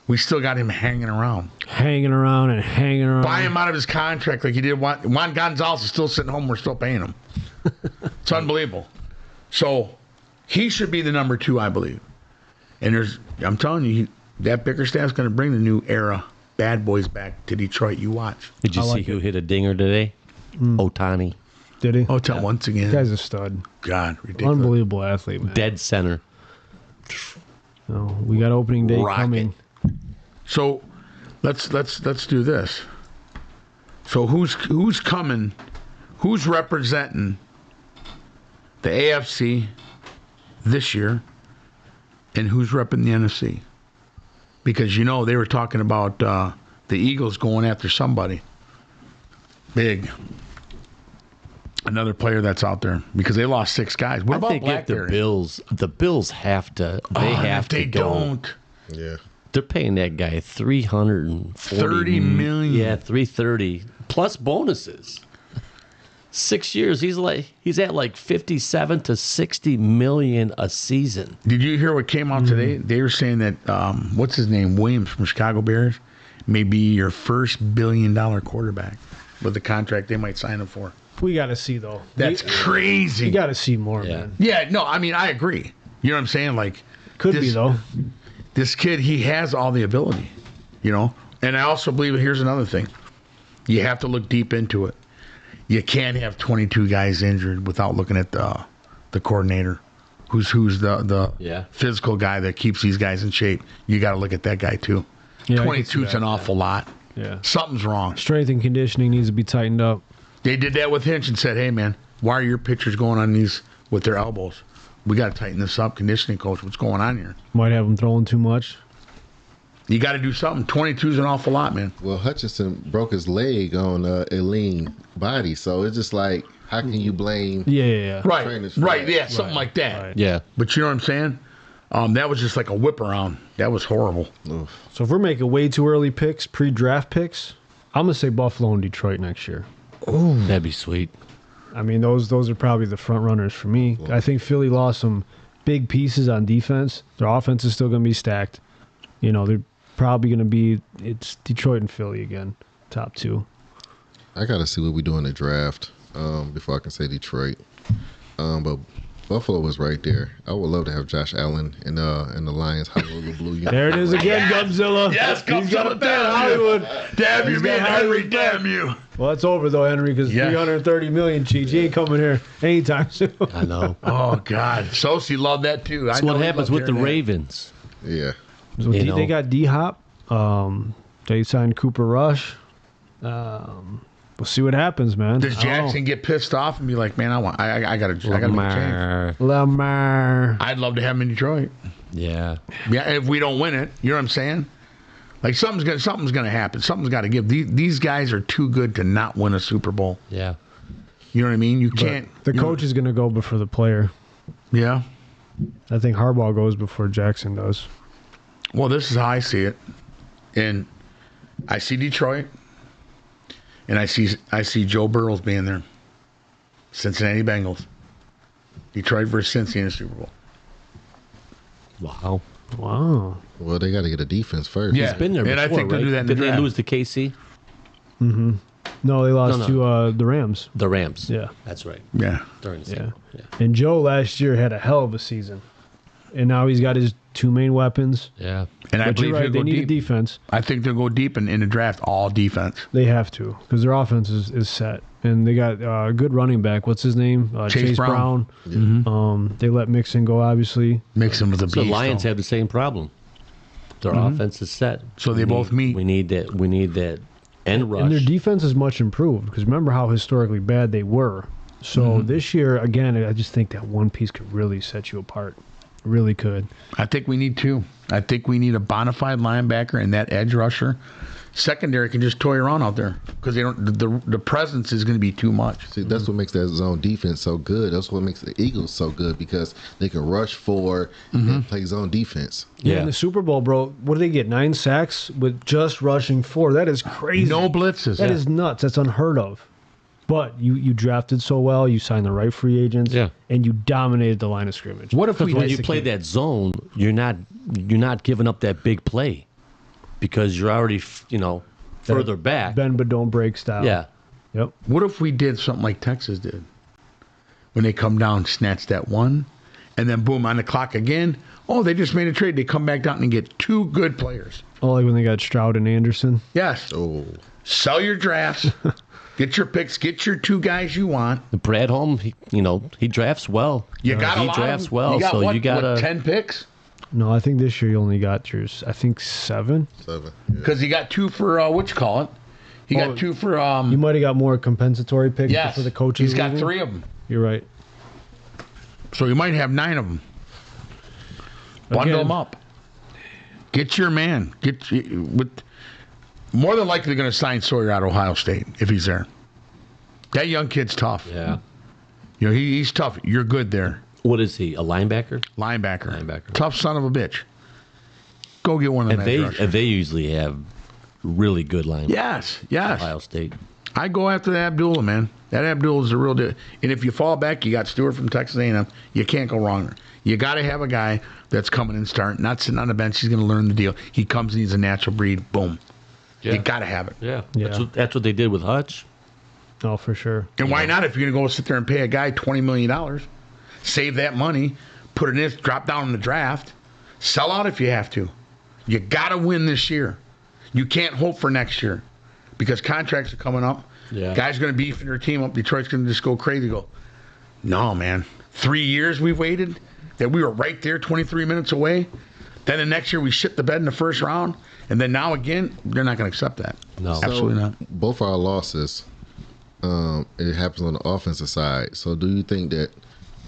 We still got him hanging around. Hanging around and hanging around. Buy him out of his contract like he did. Juan Gonzalez is still sitting home. We're still paying him. It's unbelievable. So he should be the number 2, I believe. And I'm telling you, that Bickerstaff's going to bring the new era bad boys back to Detroit. You watch. Did you I see like who it. hit a dinger today? Otani. Did he? Hotel once again. Guy's a stud. God, ridiculous. Unbelievable athlete, man. Dead center. So we got opening day Rocket. coming. So let's do this. So who's coming? Who's representing the AFC this year, and who's repping the NFC? Because they were talking about the Eagles going after somebody big, another player that's out there because they lost 6 guys. What I about think if the Blackberry? Bills have to. They have if they to go. don't. Yeah. They're paying that guy $330 $30 million. Yeah, $330 plus bonuses. 6 years, he's at like 57 to 60 million a season. Did you hear what came out today? They were saying that what's his name, Williams from Chicago Bears, may be your first $1 billion quarterback with the contract they might sign him for. We got to see, though. That's crazy. You got to see more, Yeah. man. Yeah, no, I mean I agree. You know what I'm saying? Like Could be, though. this kid, he has all the ability. And I also believe here's another thing. You have to look deep into it. You can't have 22 guys injured without looking at the coordinator, who's the Yeah. physical guy that keeps these guys in shape. You got to look at that guy too. Yeah, I can see 22 is that. an awful lot. Yeah. Something's wrong. Strength and conditioning needs to be tightened up. They did that with Hinch and said, "Hey man, why are your pitchers going on these with their elbows? We got to tighten this up, conditioning coach. What's going on here? Might have them throwing too much. You got to do something. 22 is an awful lot, man." Well, Hutchinson broke his leg on a lean body, so it's just like, how can you blame? Yeah. Right, Trainers for right, that. yeah, something like that. Right. Yeah. But you know what I'm saying? That was just like a whip around. That was horrible. Oof. So if we're making way too early picks, pre-draft picks, I'm going to say Buffalo and Detroit next year. That'd be sweet. I mean, those are probably the front runners for me. I think Philly lost some big pieces on defense. Their offense is still going to be stacked. They're probably going to be, it's Detroit and Philly again, top 2. I got to see what we do in the draft before I can say Detroit. But Buffalo was right there. I would love to have Josh Allen in the Lions Hollywood Blue uniform. There it is again, Godzilla. Yes, He's got Godzilla, a fan, Hollywood. Damn you, He's man, got Henry, Hollywood damn you. Well, it's over, though, Henry, because Yeah. 330 million, Cheech. He ain't coming here anytime soon. I know. Oh, God. Sosi loved that, too. That's I know what he happens loved with the hearing that. Ravens. Yeah. So You know. they got D-Hop. They signed Cooper Rush. We'll see what happens, man. Does I don't know. Jackson get pissed off and be like, man, I got to make a change? Lamar. Lamar. I'd love to have him in Detroit. Yeah. Yeah, if we don't win it, you know what I'm saying? Like something's gonna happen. Something's got to give. These guys are too good to not win a Super Bowl. Yeah. You know what I mean? You can't. The you coach is going to go before the player. Yeah. I think Harbaugh goes before Jackson does. Well, this is how I see it, and I see Detroit, and I see Joe Burrows being there. Cincinnati Bengals. Detroit versus Cincy in the Super Bowl. Wow. Wow. Well, they got to get a defense first. Yeah. He's been there And before, I think they'll right? do that in the Did they draft. lose to KC? No, they lost No. to the Rams. The Rams. Yeah. That's right. Yeah. During the Yeah. season. Yeah. And Joe last year had a hell of a season. And now he's got his two main weapons. Yeah. And I But believe you're right, he'll they go need a deep. defense. I think they'll go deep in the draft, all defense. They have to because their offense is set. And they got a good running back. What's his name? Chase Brown. They let Mixon go, obviously. Makes him with a beast. So the Lions though. have the same problem. Their offense is set. So they both meet. We need that. We need that end rush. And their defense is much improved because remember how historically bad they were. So this year, again, I just think that one piece could really set you apart. Really could. I think we need two. I think we need a bona fide linebacker and that edge rusher. Secondary can just toy around out there because they don't. The presence is going to be too much. See, that's what makes that zone defense so good. That's what makes the Eagles so good because they can rush forward and play zone defense. Yeah, in the Super Bowl, bro, what did they get? 9 sacks with just rushing 4. That is crazy. No blitzes. That is nuts. That's unheard of. But you drafted so well, you signed the right free agents, and you dominated the line of scrimmage. What if we when you play that zone, you're not giving up that big play because you're already further back. Bend but don't break style. Yeah. Yep. What if we did something like Texas did? When they come down, snatch that one, and then boom, on the clock again. Oh, they just made a trade. They come back down and get 2 good players. Oh, like when they got Stroud and Anderson. Yes. Oh, Sell your drafts. Get your picks. Get your 2 guys you want. Brad Holm, he drafts well. You got a he lot drafts of, well, you got so what, you got what, 10 picks? No, I think this year you only got yours. I think 7. 7. Yeah. Because he got 2 for what you call it? He got 2 for You might have got more compensatory picks yes. for the coaches. He's got leaving. 3 of them. You're right. So you might have 9 of them. Bundle Again. them up. Get your man. More than likely, they're going to sign Sawyer out of Ohio State if he's there. That young kid's tough. Yeah. He's tough. You're good there. What is he? A linebacker? Linebacker. Tough son of a bitch. Go get one of them. And they usually have really good linebackers. Yes. Ohio State. I go after that Abdullah, man. That Abdullah is the real deal. And if you fall back, you got Stewart from Texas A&M. You can't go wrong there. You got to have a guy that's coming and starting, not sitting on the bench. He's going to learn the deal. He comes and he's a natural breed. Boom. Yeah. You got to have it. Yeah. Yeah. That's what they did with Hutch. Oh, for sure. And why not if you're going to go sit there and pay a guy $20 million, save that money, put it in, drop down in the draft, sell out if you have to. You got to win this year. You can't hope for next year because contracts are coming up. Yeah. Guys are going to beef their team up. Detroit's going to just go crazy. Go, no, man. 3 years we've waited that we were right there 23 minutes away. Then the next year we shit the bed in the first round. And then now again, they're not going to accept that. No. Absolutely not. Both our losses, it happens on the offensive side. So do you think that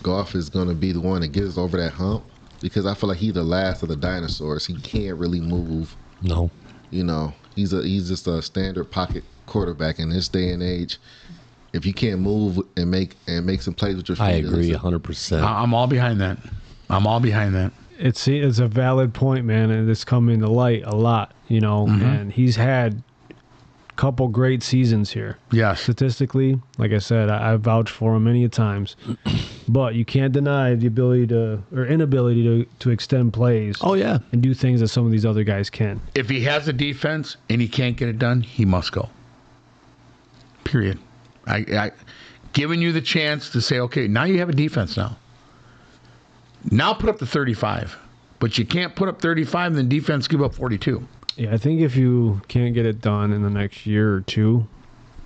Goff is going to be the one that gets us over that hump? Because I feel like he's the last of the dinosaurs. He can't really move. No. He's just a standard pocket quarterback in this day and age. If you can't move and make some plays with your feet, I agree 100%. I'm all behind that. It's a valid point, man, and it's coming to light a lot, and he's had a couple great seasons here. Yes. Statistically, like I said, I vouched for him many a times, but you can't deny the inability to extend plays. Oh, yeah. And do things that some of these other guys can. If he has a defense and he can't get it done, he must go. Period. I giving you the chance to say, okay, now you have a defense now. Now put up the 35. But you can't put up 35 and then defense give up 42. Yeah, I think if you can't get it done in the next year or two,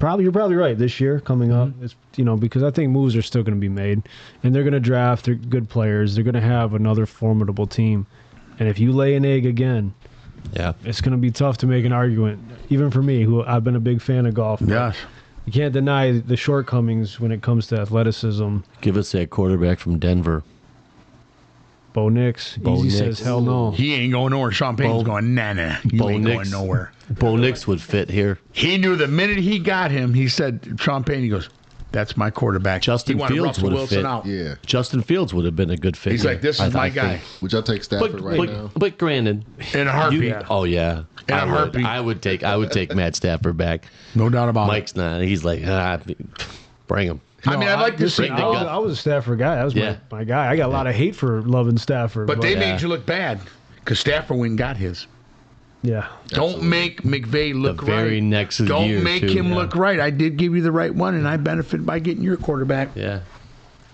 you're probably right. This year coming up, it's, because I think moves are still going to be made, and they're going to draft their good players. They're going to have another formidable team, and if you lay an egg again, Yeah. it's going to be tough to make an argument, even for me, who I've been a big fan of golf. Yes. You can't deny the shortcomings when it comes to athleticism. Give us that quarterback from Denver. Bo Nix, Bo easy Nix. says hell no. He ain't going nowhere. Sean Payton's going, nah. You Bo ain't Nix. going nowhere. Bo Nix would fit here. He knew the minute he got him, he said, Sean Payton, he goes, that's my quarterback. Justin he wanted Fields Russell would have Wilson fit. out. Yeah. Justin Fields would have been a good fit. He's here, like, this is my guy. Would y'all take Stafford right now? But granted, In a heartbeat. oh yeah, In a I would. heartbeat. I would take Matt Stafford back. No doubt about Mike's not. He's like, bring him. it. I mean, I'd like to see. I was a Stafford guy. That was Yeah. my guy. I got a lot of hate for loving Stafford. But they Yeah. made you look bad because Stafford went and got his. yeah. Don't make McVay look The very right. next Don't year, make too, him yeah. look right. I did give you the right one, and I benefit by getting your quarterback. Yeah.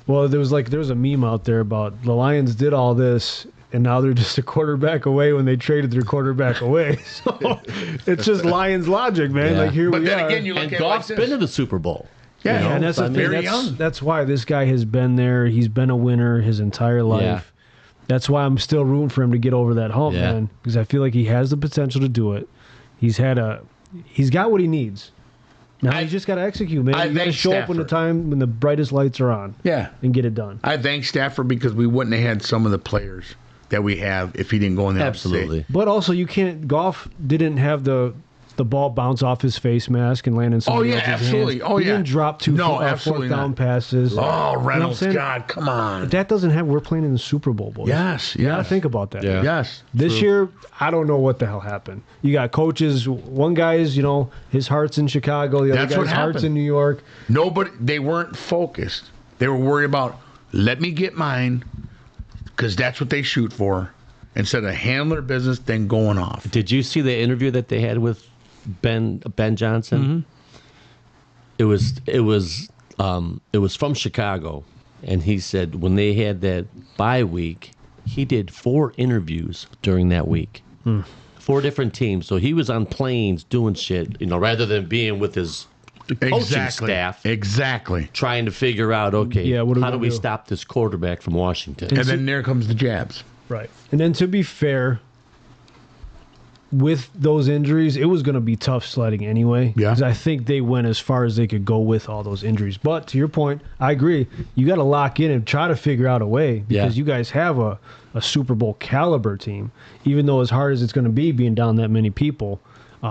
Well, there was a meme out there about the Lions did all this, and now they're just a quarterback away when they traded their quarterback away. So it's just Lions logic, man. Yeah. Like here But we then are. again, you look And at Goff's it like been to this. the Super Bowl. Yeah, Yeah, and that's the thing. very That's, young. that's why this guy has been there. He's been a winner his entire life. Yeah. That's why I'm still rooting for him to get over that hump, Yeah. man. Because I feel like he has the potential to do it. He's got what he needs. Now he's just got to execute, man. I You got to thank show up when the brightest lights are on. Yeah. And get it done. I thank Stafford because we wouldn't have had some of the players that we have if he didn't go in there. Absolutely. But also, you can't. Goff didn't have the ball bounce off his face mask and land in somebody else's absolutely. hands. Oh, He yeah. didn't drop two No, fourth absolutely down not. passes. Oh, Reynolds, saying? God, come on. That doesn't happen. We're playing in the Super Bowl, boys. Yes, You got to yes. think about that. Yeah. Yes. This year, I don't know what the hell happened. You got coaches. One guy's, his heart's in Chicago. The other That's what guy's heart's happened. in New York. Nobody, they weren't focused. They were worried about, let me get mine, because that's what they shoot for, instead of handling their business, then going off. Did you see the interview that they had with Ben Johnson? Mm-hmm. It was from Chicago, and he said when they had that bye week, he did 4 interviews during that week. 4 different teams. So he was on planes doing shit, rather than being with his coaching staff, Exactly. trying to figure out, okay, Yeah, what are we how do gonna we do? stop this quarterback from Washington? And then there comes the jabs. Right. And then to be fair, with those injuries, it was going to be tough sledding anyway. Yeah. Because I think they went as far as they could go with all those injuries. But to your point, I agree. You got to lock in and try to figure out a way because you guys have a Super Bowl caliber team. Even though as hard as it's going to be being down that many people,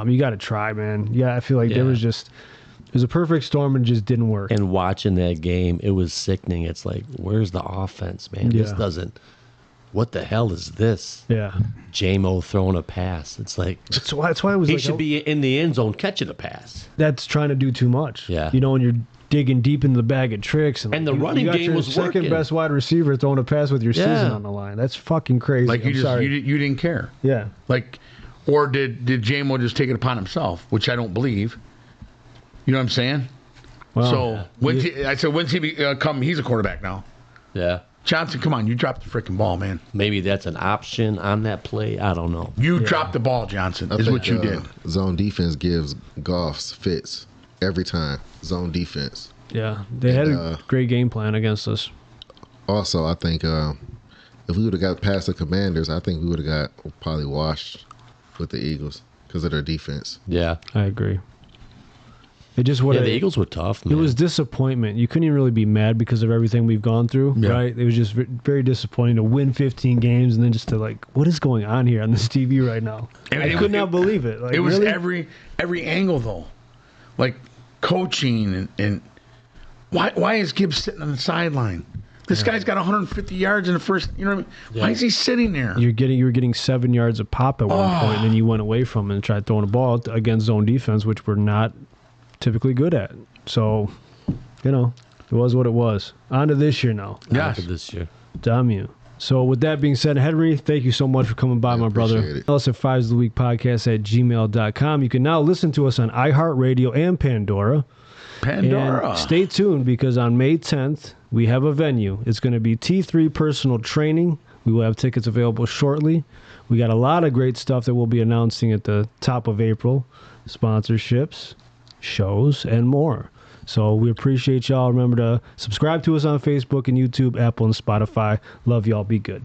you got to try, man. Yeah, I feel like there was a perfect storm and it just didn't work. And watching that game, it was sickening. It's like, where's the offense, man? This Yeah. doesn't. What the hell is this? Yeah. J-Mo throwing a pass. It's like That's why I was he like, should be in the end zone catching a pass. that's trying to do too much. Yeah. When you're digging deep into the bag of tricks. And the you running got game your was second working. best wide receiver throwing a pass with your Yeah. season on the line. That's fucking crazy. Like I'm sorry. you didn't care. Yeah. Like, or did J-Mo just take it upon himself, which I don't believe. You know what I'm saying? Well, So when's he become? He's a quarterback now. Yeah. Johnson, come on, you dropped the freaking ball, man. Maybe that's an option on that play. I don't know. You dropped the ball, Johnson. I Is think, what you did. Zone defense gives Goff's fits every time. Zone defense. Yeah. They had a great game plan against us. Also, I think if we would have got past the Commanders, I think we would have got probably washed with the Eagles because of their defense. Yeah. I agree. It just would Yeah, the Eagles were tough, It man. was disappointment. You couldn't even really be mad because of everything we've gone through, right? It was just very disappointing to win 15 games and then just to like, what is going on here on this TV right now? And I it could was- not believe it. Like, It was really? every angle though, like coaching and why is Gibbs sitting on the sideline? This guy's got 150 yards in the first. You know what I mean? Why is he sitting there? You were getting 7 yards a pop at one point, and then you went away from it and tried throwing the ball against zone defense, which we're not typically good at. So, it was what it was. On to this year now. Yes. For this year. Damn you. So with that being said, Henry, thank you so much for coming by, my brother. appreciate it. Tell us at 5s of the Week podcast at gmail.com. You can now listen to us on iHeartRadio and Pandora. Pandora. And stay tuned because on May 10th, we have a venue. It's going to be T3 Personal Training. We will have tickets available shortly. We got a lot of great stuff that we'll be announcing at the top of April. Sponsorships, shows, and more. So we appreciate y'all. Remember to subscribe to us on Facebook and YouTube, Apple, and Spotify. Love y'all. Be good.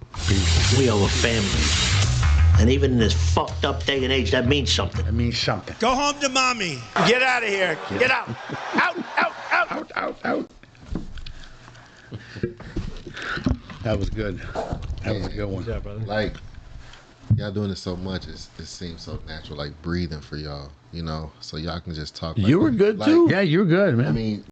We are a family. And even in this fucked up day and age, that means something. That means something. Go home to mommy. Get out of here. Get out. Out, out, out. Out, out, out. That was good. That was a good one. Yeah, brother. Like, y'all doing it so much, it seems so natural, like breathing for y'all, so y'all can just talk. Like, You were good, like, too. Yeah, you're good, man. I mean,